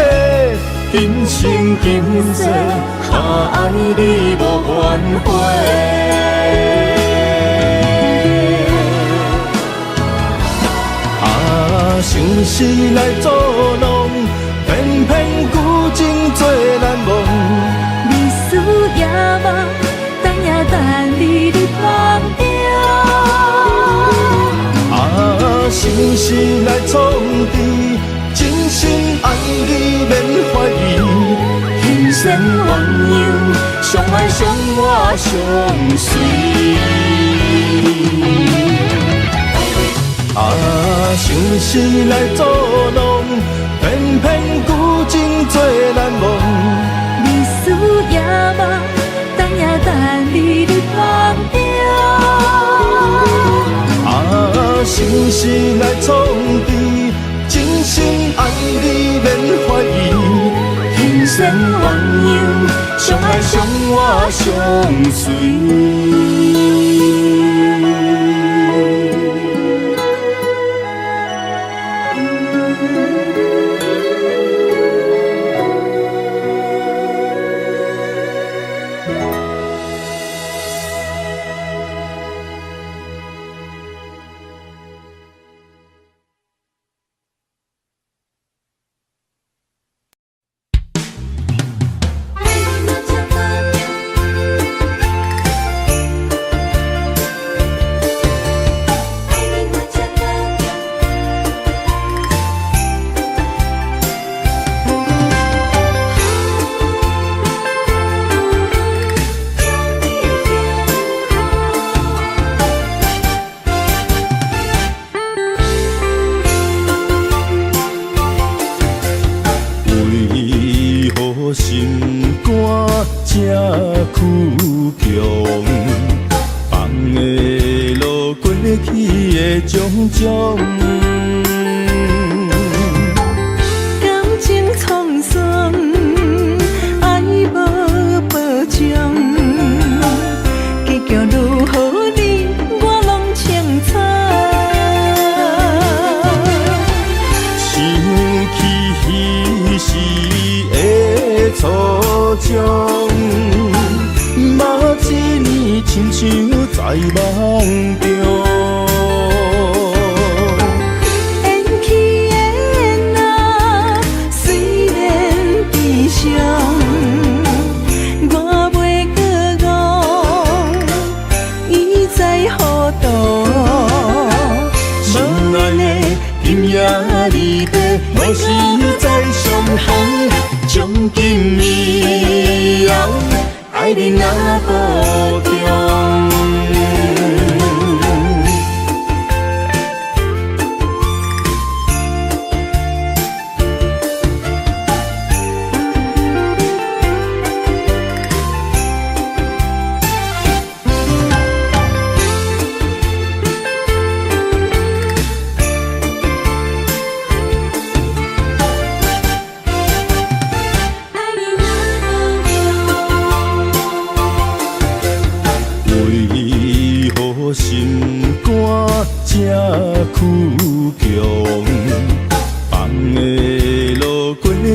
今生今世，爱你无怨悔。想是来作弄，偏偏旧情做难忘。你思也梦，等也等你的旁边。想是来创治，真心爱你免怀疑。人生鸳鸯，相爱相活相随。想是来作弄，偏偏旧情做难忘。你思也梦，等也等你的旁边。想是来创治，真心爱你免怀疑。人生鸳鸯，相爱相活相随。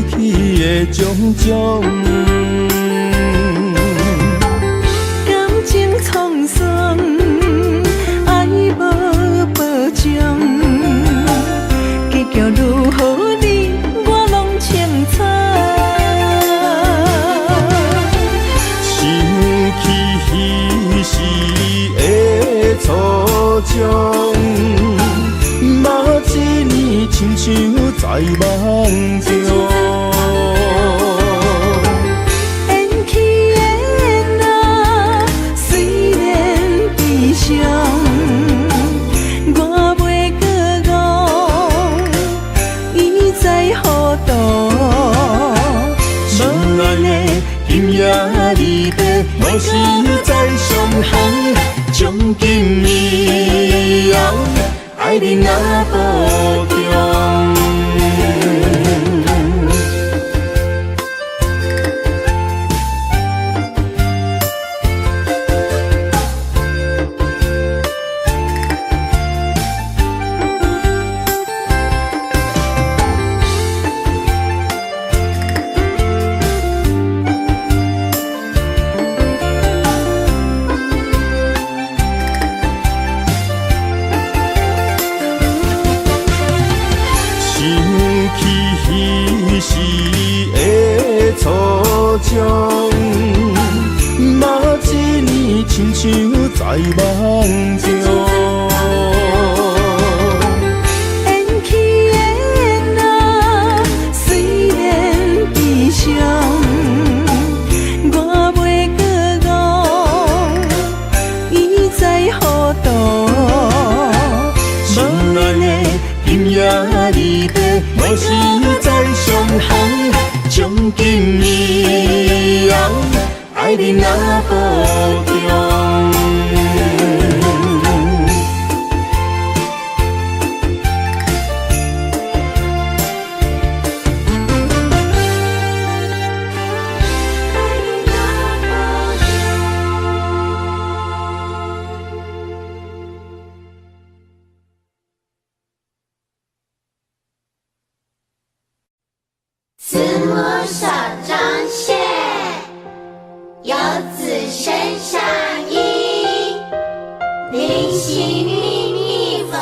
去的种种。感情沧桑，爱无保障，结局如何你我拢清楚。想起彼时的初衷，目一年亲像在梦中。缘起缘啊，虽然悲伤，我袂搁讲，伊在何处？心爱的今夜离别，无时再相逢。从今以后，爱你若保重。彼时的初衷，目一年亲像在梦中。缘起缘啊，虽然悲伤，我袂搁讲，伊在何处？心爱的今夜离别，无时再相逢。从今以后，爱你若保重。慈母手中线，游子身上衣。临行密密缝，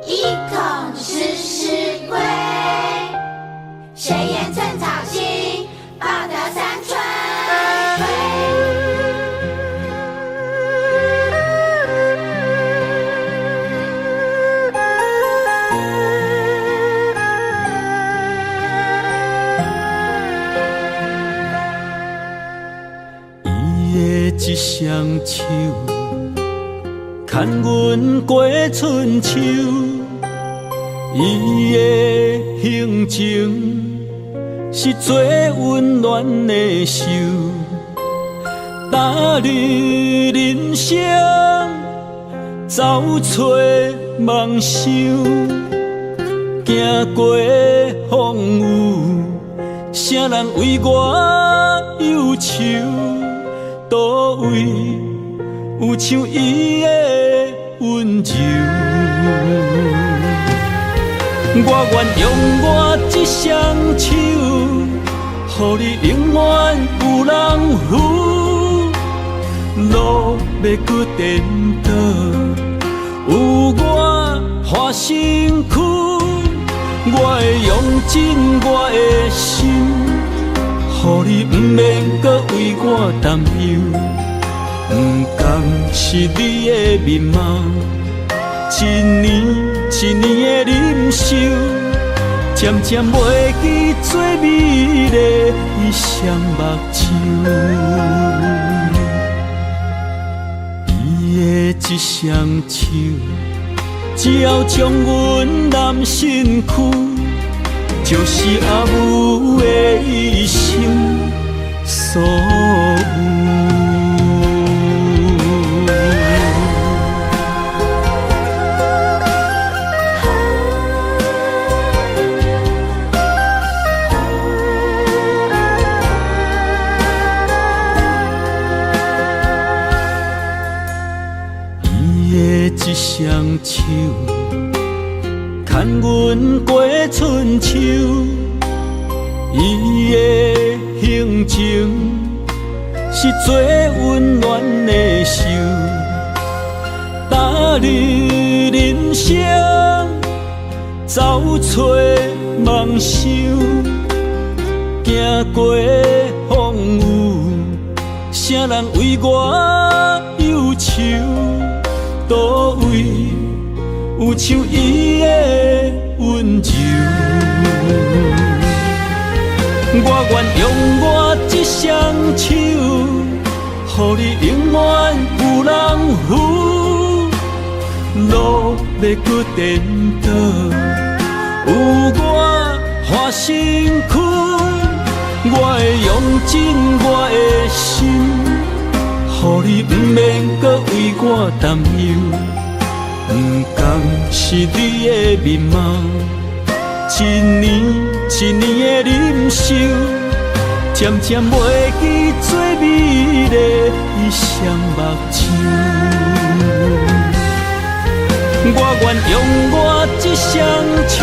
意恐迟迟归。谁言寸草心，报得三春一双手，牵阮过春秋。伊的行程是最温暖的手，踏入人生，走找梦想，行过风雨，啥人为我忧愁？倒位有像伊的温柔？我愿用我这双手，予你永远有人扶。路要搁颠倒，有我花身躯。我会用尽我的心，予你不免搁为我担忧。不甘是你的面貌，一年一年的忍受，渐渐袂记最美丽的双目睭。伊的一双手，只要将阮揽身躯，就是阿母的一生所有。一双手，牵阮过春秋。情是最温暖的手，踏入人生，走出梦想，行过风雨，啥人为我忧愁？倒位有像伊的温柔？我愿用我这双手，予你永远有人扶。路要搁颠倒，有我换身躯，我会用尽我的心，予你不免搁为我担忧。不甘是你的面貌，一年一年的忍受，渐渐袂记最美丽的双目睭。我愿用我这双手，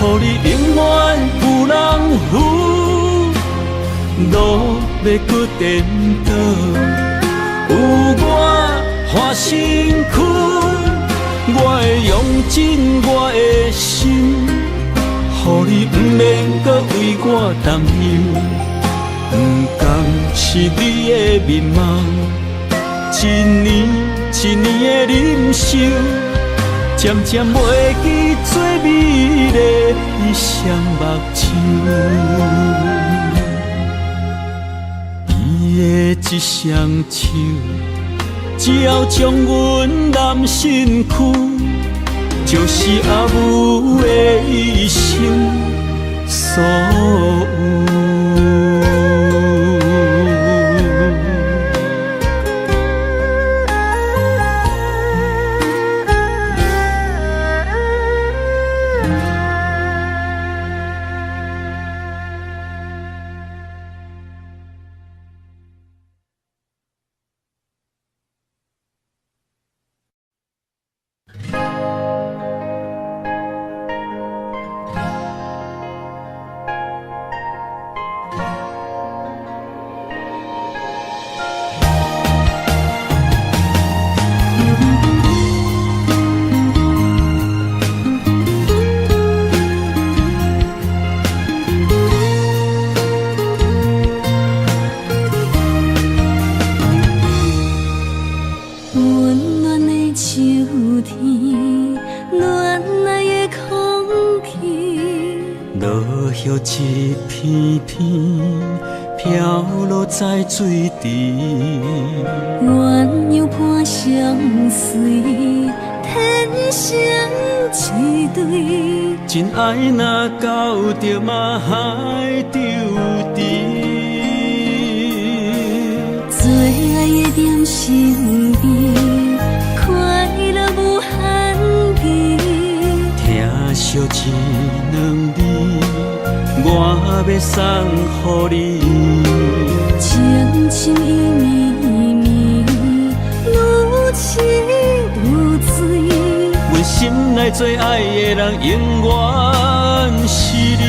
予你永远有人扶。路要搁颠倒，有我换身躯，我会用尽我的心，予你不免搁为我担忧。不甘是你的面貌，一年一年的忍受，渐渐袂记最美丽的双目睭。伊的一双手，只要将阮揽身躯，就是阿母的一生所有。一片片飘落在水池，鸳鸯伴相随，天生一对。真爱若到着嘛海丢低，最爱的点身边，快乐无限期。听惜一两字，我要送予你。情情意绵绵，愈痴愈醉。阮心内最爱的人，永远是你。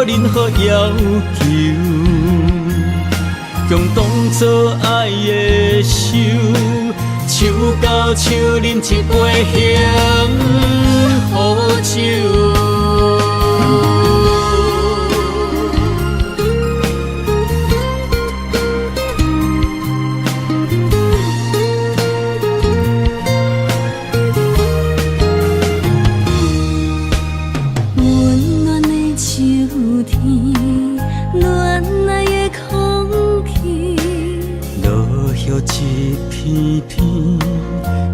任何要求，共当作爱的手，手到手饮一杯幸福酒。一片片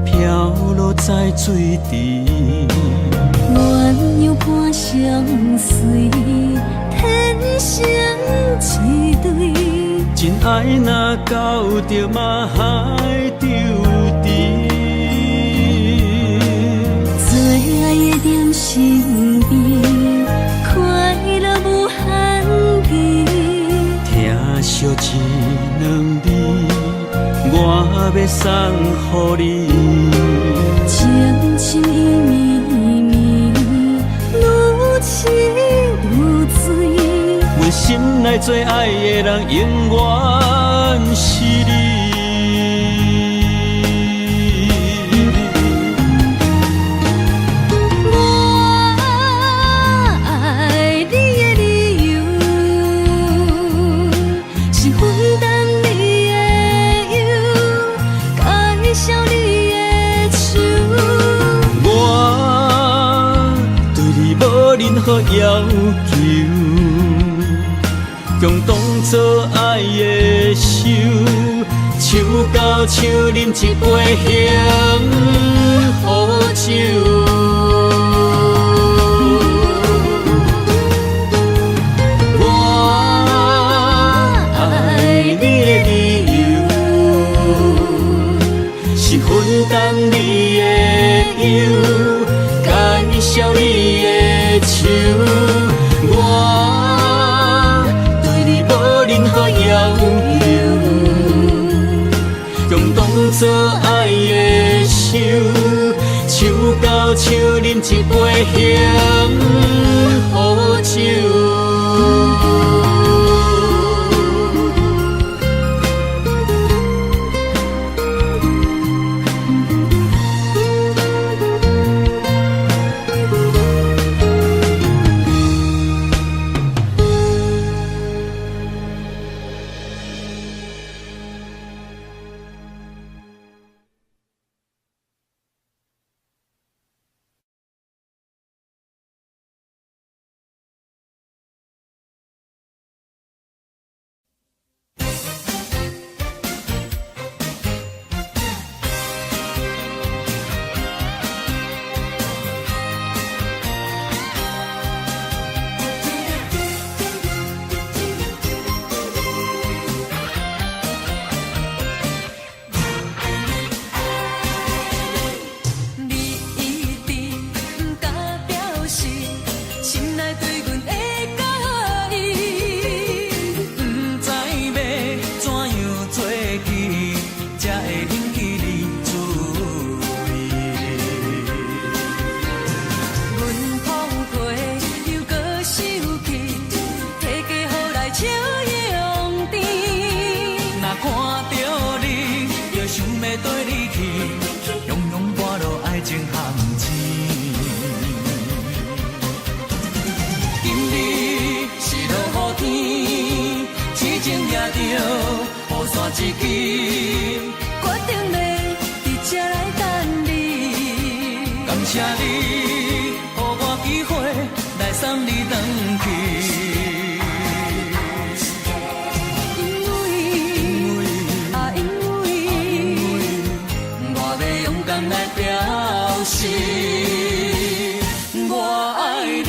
飘落在水池，鸳鸯伴相随，天生一对。真爱若到着嘛海丢低，予你。情深意绵绵，愈深愈醉。阮心内最爱的人，永远是你。任何要求，共当作爱的手，手到手饮一杯香好酒。我爱你的理由，是分担你的忧，感谢你的。我对你无任何要求，共当作爱的手，手到手饮一杯香好酒。一支，决定要伫这来等你。感谢你，予我机会来送你回去。因为我要勇敢来表示，我爱你。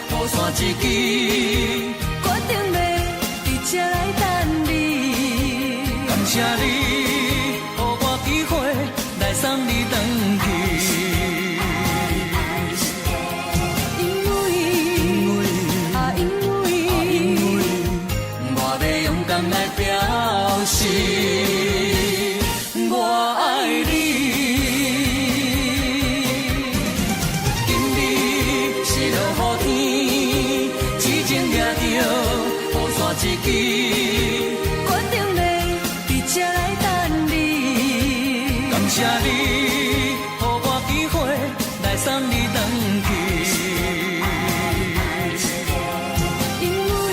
雨伞一支，决定要伫这来等你。感谢你，予我机会来送你回去。因为我要勇敢来表示，我爱你。一支，决定要伫这来等你。感谢你，予我机送你回去。因为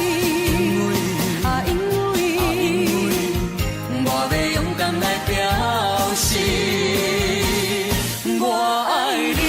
我要勇敢来表示我爱你。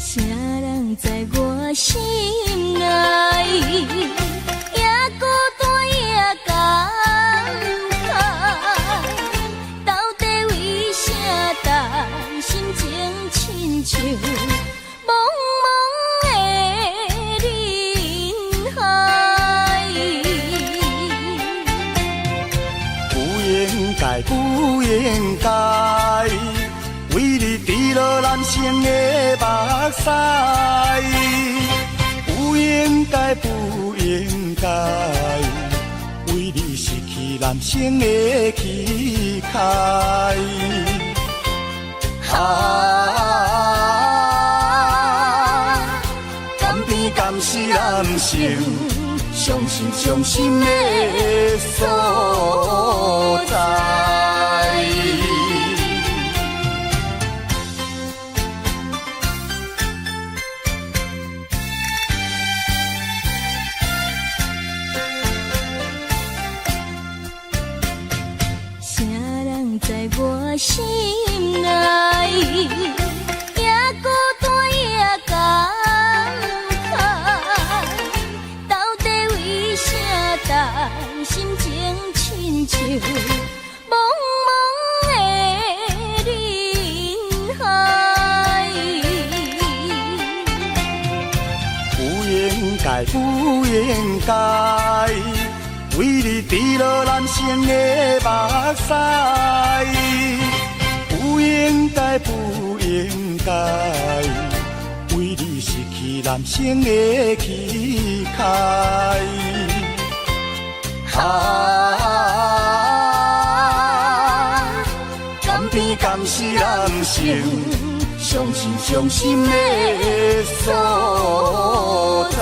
啥人在我心内，也孤单也感慨。到底为啥担心情亲像茫茫的人海？不应该，为你滴落男生的目屎，不应该，不应该，为你失去男生的气概。甘甜甘是男生伤心的所在。啥人在我心内，也孤单也感慨。到底为啥担心情亲像茫茫的人海？不应该，不应该，为你滴落男生的目屎，不应该，不应该，为你失去男生的气概。甘甜甘是男生伤心的所在。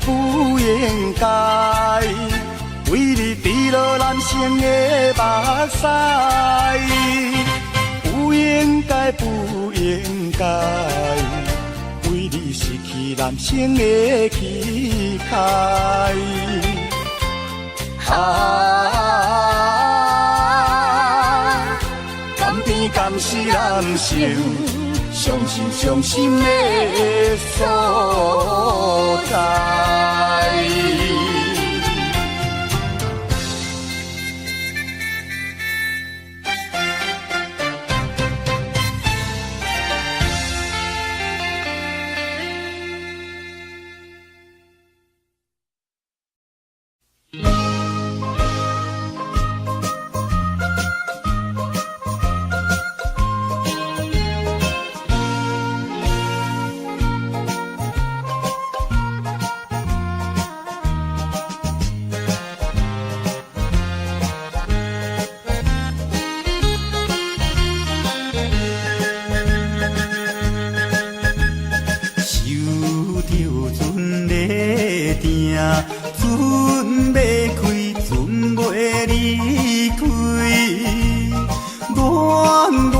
不应该，为你滴落男生的目屎，不应该，不应该，为你失去男生的气概。甘甜甘是男生伤心的所在。船要开，船袂离开，恋恋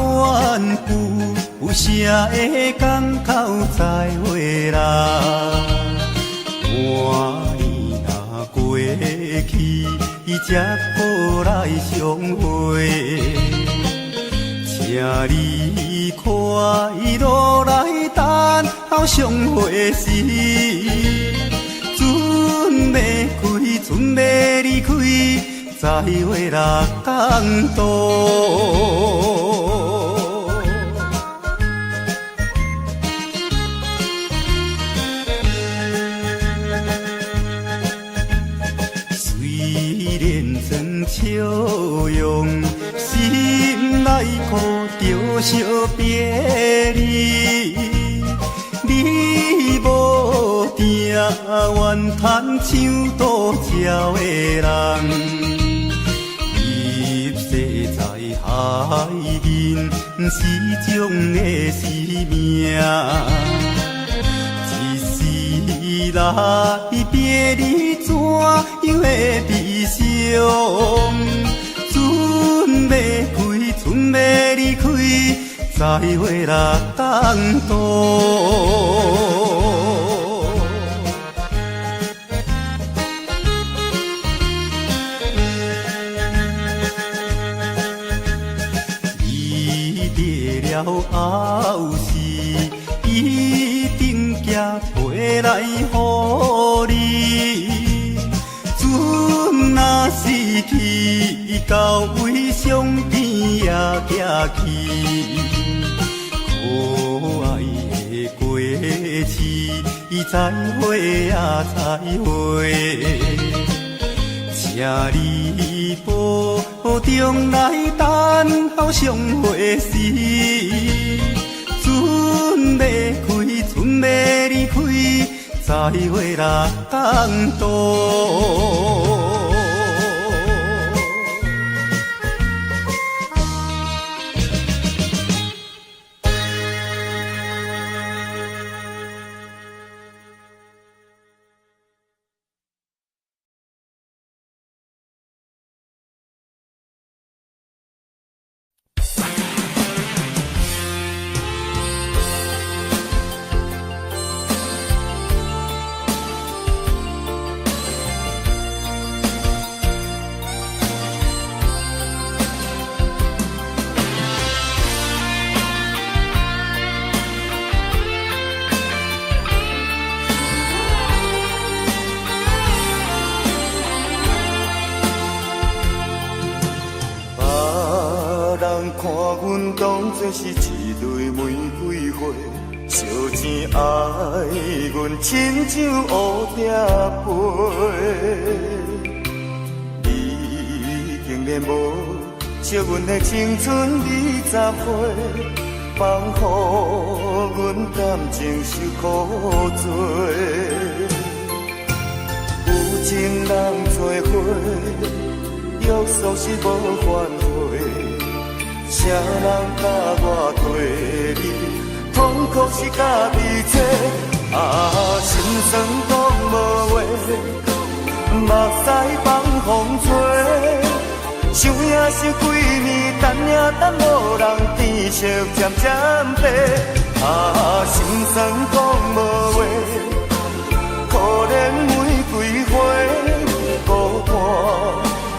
有啥会港口再会人。换年若过去，才好来相会。请你快乐来等候相会时，船要开，船要离开，再会六港渡。笑容，心内苦着惜别离。你无定愿叹像渡桥的人，入世在海面，是种的使命。一时来别离，怎样会悲伤？船要开，船要离开，再会六港渡。离别了后事，一定寄回来予你。船若是去到位上边也行去，可爱的过去，再会啊再会。请你保重来等候相会时，船要开，船要离开，再会六港渡。看阮当作是一蕊玫瑰花，烧钱爱阮亲像乌蝶飞。你竟然无惜阮的青春20岁，放予阮感情受苦罪。有情人做伙，约束是无反悔。啥人甲我对你，痛苦是家己找。心酸讲无话，目屎放风吹。想也想几年，等也等无人甜惜渐渐白。心酸讲无话，可怜玫瑰花，孤单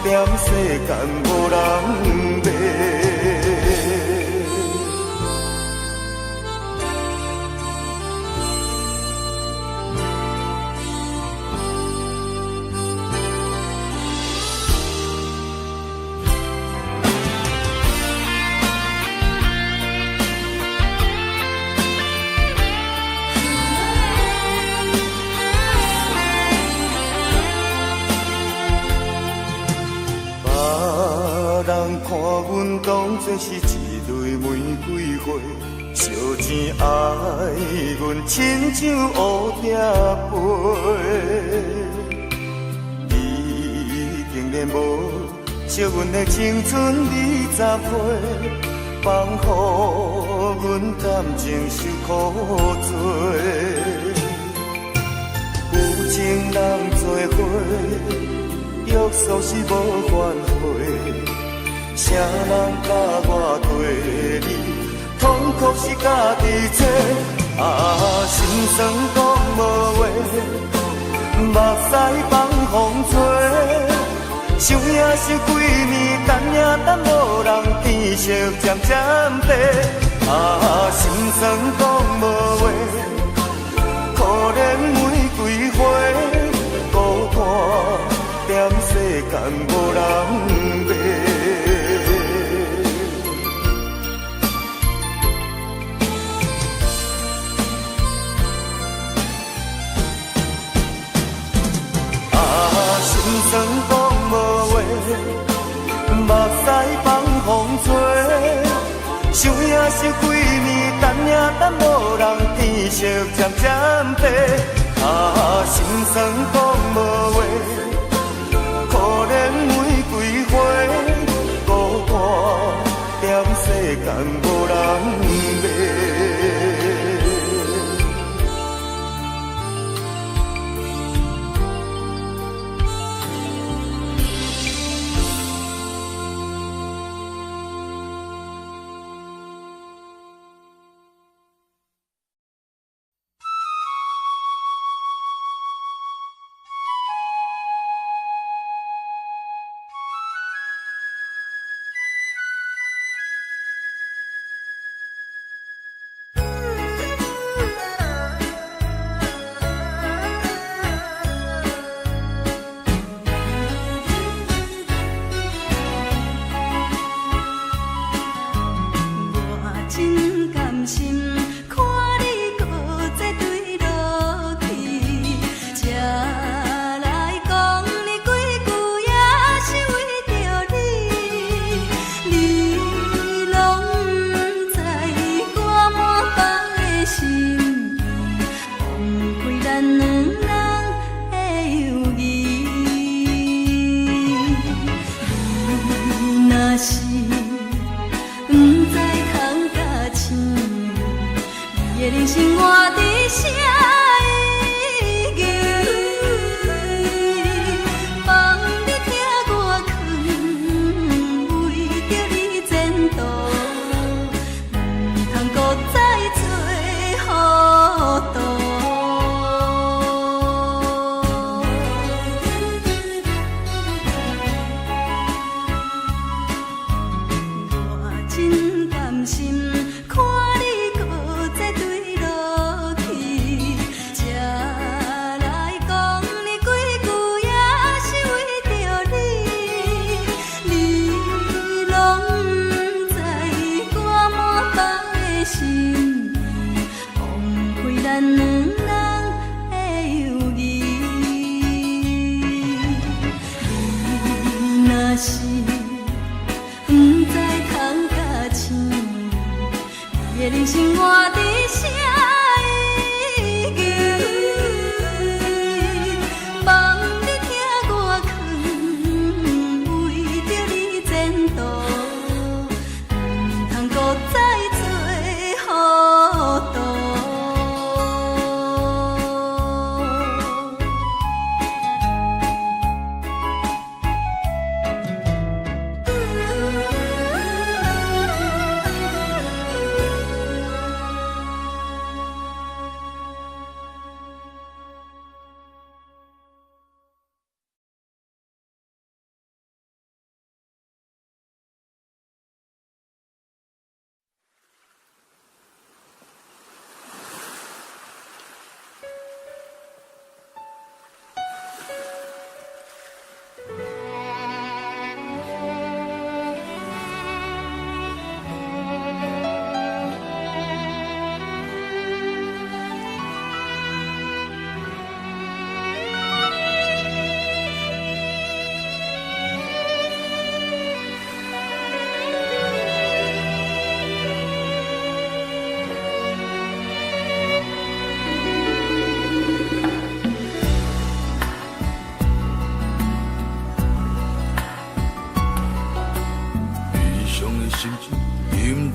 踮世间无人陪。看阮当作是一蕊玫瑰花，烧钱爱阮亲像乌蝶飞。你竟然无惜阮的青春20岁，放予阮感情受苦罪。有情人做伙，约束是无反悔。啥人甲我对你，痛苦是家己找。心酸讲无话，目屎放风吹。想也想几年，等也等无人，天色渐渐白。心酸讲无话，可怜玫瑰花，孤单踮世间无人陪。心酸讲无话，目屎放风吹。想也想几年，等也等无人，天色渐渐白。心酸讲无话，可怜玫瑰花，孤单踮世间无人陪。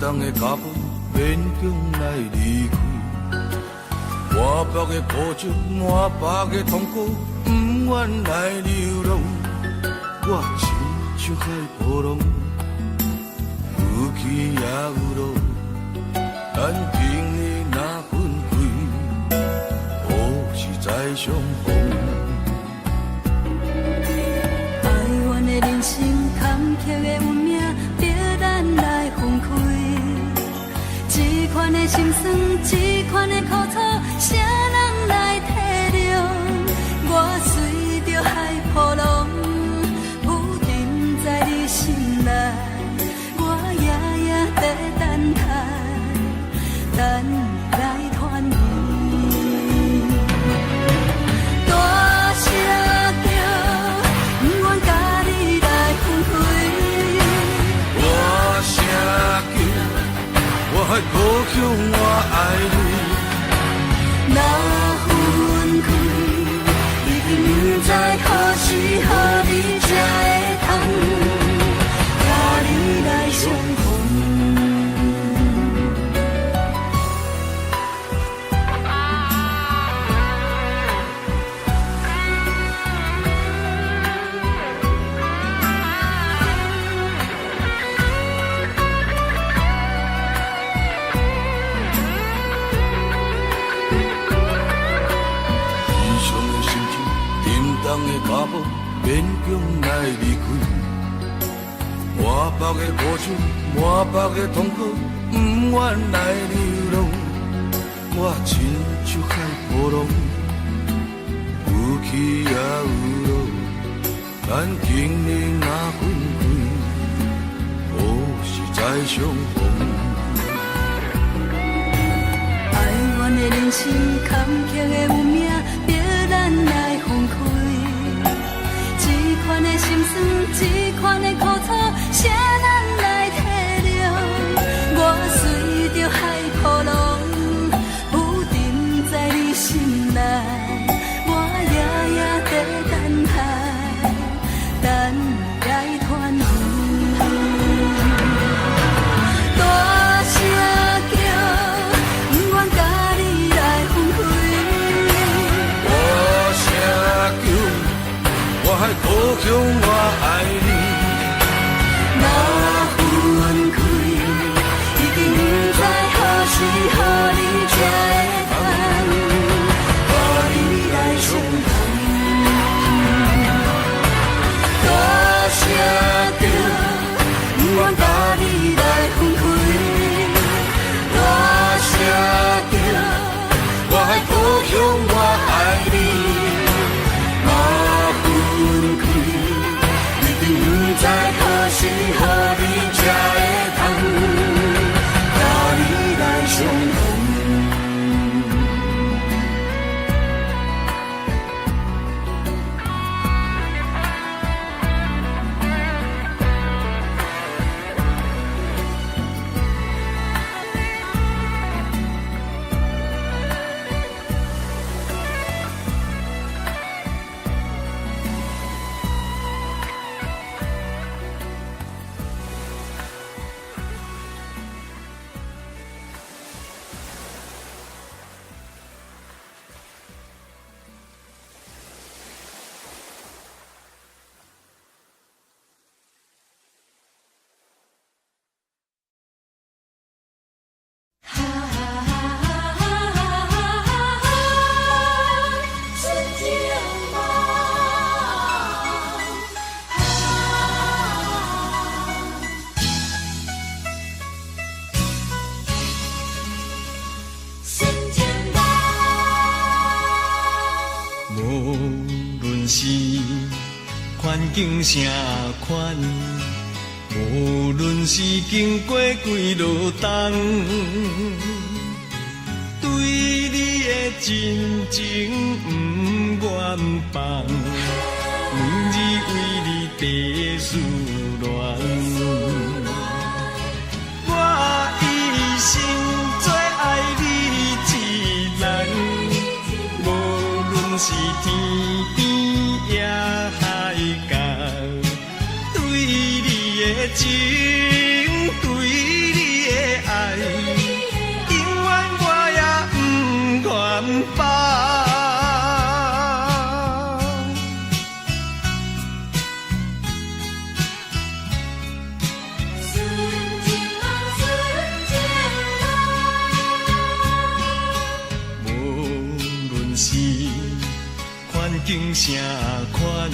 东的脚步勉强来离开，满北的苦酒，满北的痛苦，不愿来流浪。我亲像海波浪，有起也有落，咱今日若分开，再相逢。哀怨的人生，坎坷的运命，逼咱来分开。这款的心酸，这款的苦楚，谁人来体谅？我随着海波浪，浮沉在你心内。我夜夜在等待，等你来团圆。大声叫，不愿甲你来分开。大声叫，我还故乡我爱你。若分开，已经不知何时何日才会通，甲你来相逢。的脚步勉强来离开，满腹的苦楚，满腹的痛苦，不愿来流浪。我亲像海波浪，有起也有落，咱今日若分开，何时再相逢？哀怨的人生，坎坷的运命，逼咱来分开。这款的心酸，这款的苦楚，谁人来体谅？我随着海波浪，浮沉在你心内。我夜夜在等待，等你来团圆。大声叫，不愿甲你来分开。大声叫，我还故乡我爱你。若分开，已经不知何时何日才会通，和你来相逢。大声叫，不愿甲你来分开。大声叫，我还故乡我爱你。在何时何地才会通，和你来相逢。境啥款，无论是经过几落冬，对你的真情不愿放，每日为你地思恋。我一心最爱你一人，无论是天边也海角。情对你的爱，永远我也不愿放。纯情啊，纯情啊，无论是境啥款，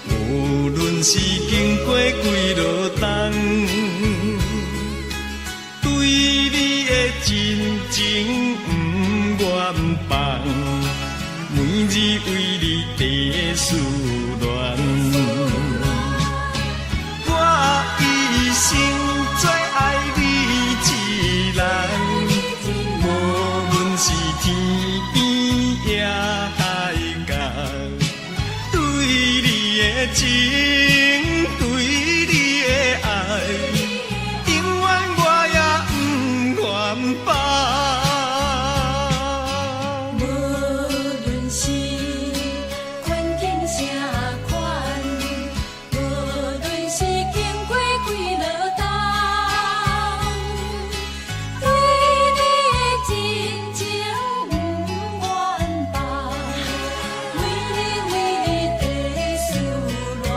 无论是经过几落冬，对你的真情不愿放，每日为你在思恋。我一生最爱你一人，无论是天边也海角，对你的情，对你的爱，永远我也不愿放。无论是环境啥款，无论是经过几落冬，对你的真情不愿放，每日为你在思恋。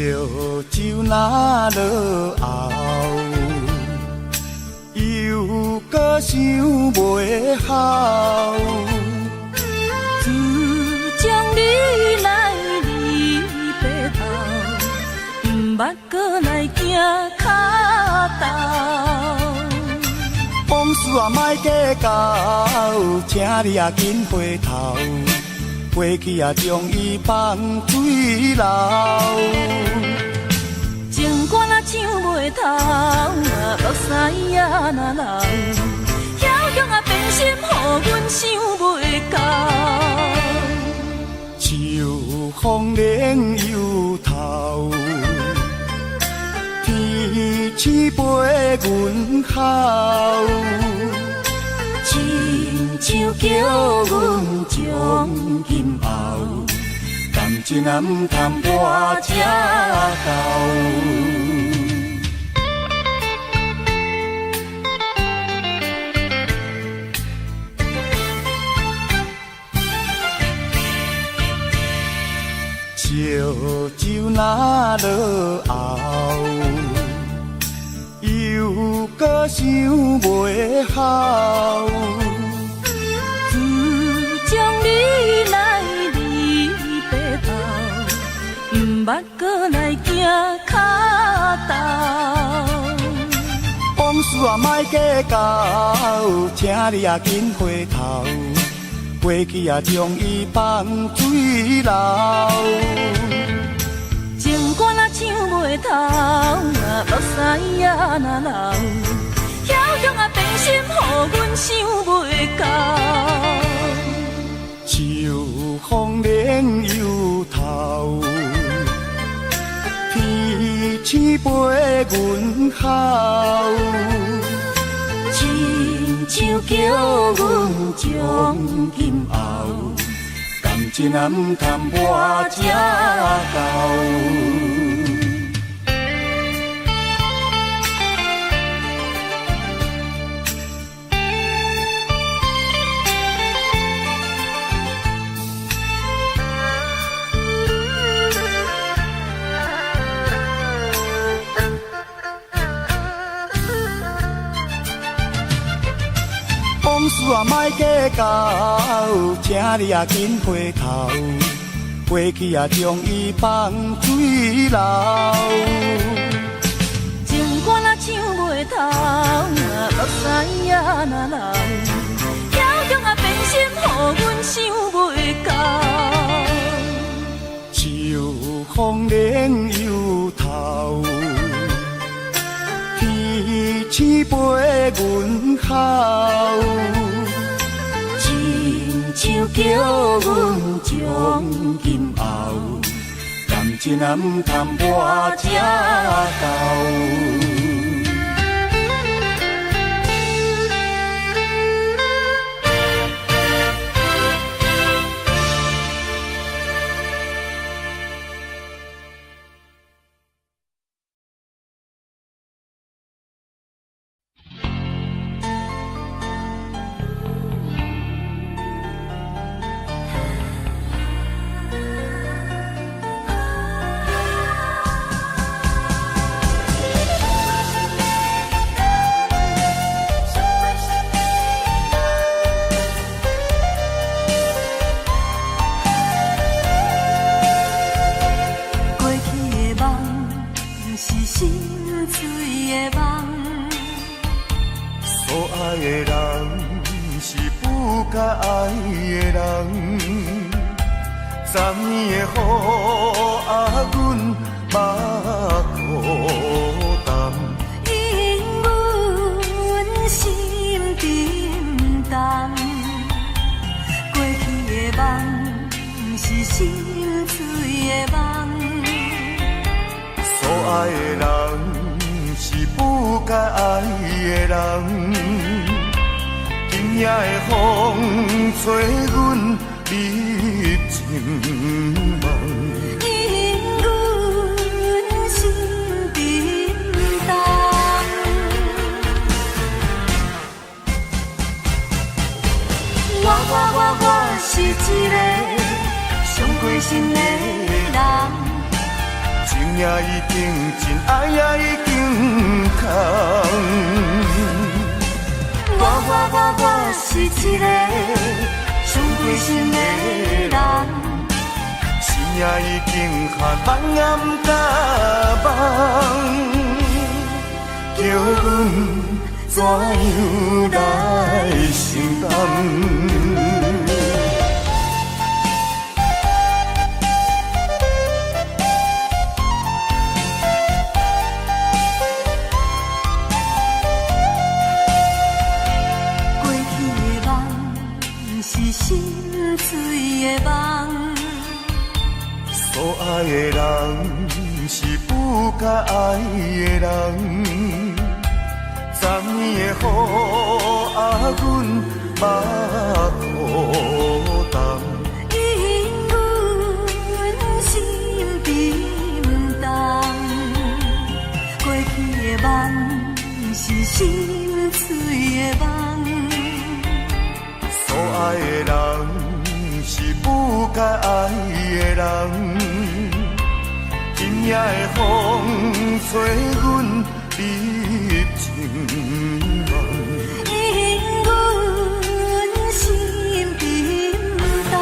酒若落后，又搁想袂好。自从你来离白头，毋捌搁来行脚头。往事啊，莫计较，请你啊紧回头。过去啊，将伊放水流。情歌若唱袂透，目屎也若流，遐强啊变心，予阮想袂到。秋风冷又透，天气陪阮哭。亲像叫阮将今后，感情啊毋通破这厚。烧酒若落后，又搁想袂好。自从你来离白头，毋捌搁来行脚头。往事啊莫计较，请你啊紧回头。过去啊，将伊放水流。情歌若唱袂透，目屎也若流，遐强啊变心，予阮想袂到。秋风冷又透，天气陪阮哭。亲像叫阮将今后，感情啊毋通破这厚。往事啊莫计较，请你啊紧回头。过去啊将伊放水流。情歌若唱袂透，目屎也若流，遐强啊变心，予阮想袂到。秋风冷又透，天气陪阮哭。亲像叫阮将今后，感情啊毋通破这厚。情也已经真，爱也已经空。我是一个上过心的人，心也已经寒，梦暗甲梦，叫阮怎样来承担？是心碎的梦，所爱的人是不该爱的人，昨年的雨啊，阮目孤单，因阮心冰冻。过去的梦是心碎的梦。所爱的人是不该爱的人，今夜的风吹阮入情梦，因阮心冰冻。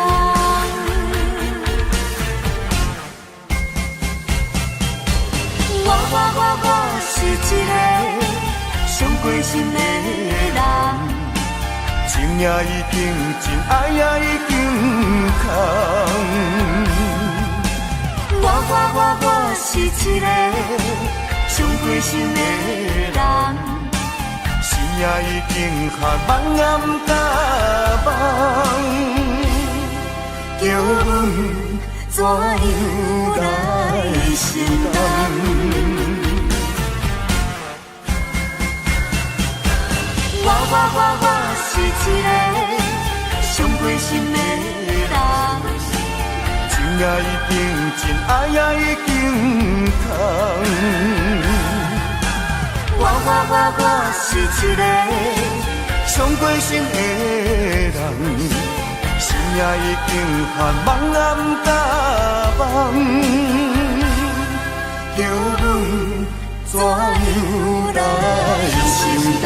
我是一个伤过心的人。情也已经真，爱也已经空。我是一个伤过心的人，心也已经寒，梦暗甲梦，叫阮怎样来承担？我是一个伤过心的人，情也已经真，爱也已经空。我是一个伤过心的人，心也已经寒，梦暗甲梦，叫阮怎样来承担？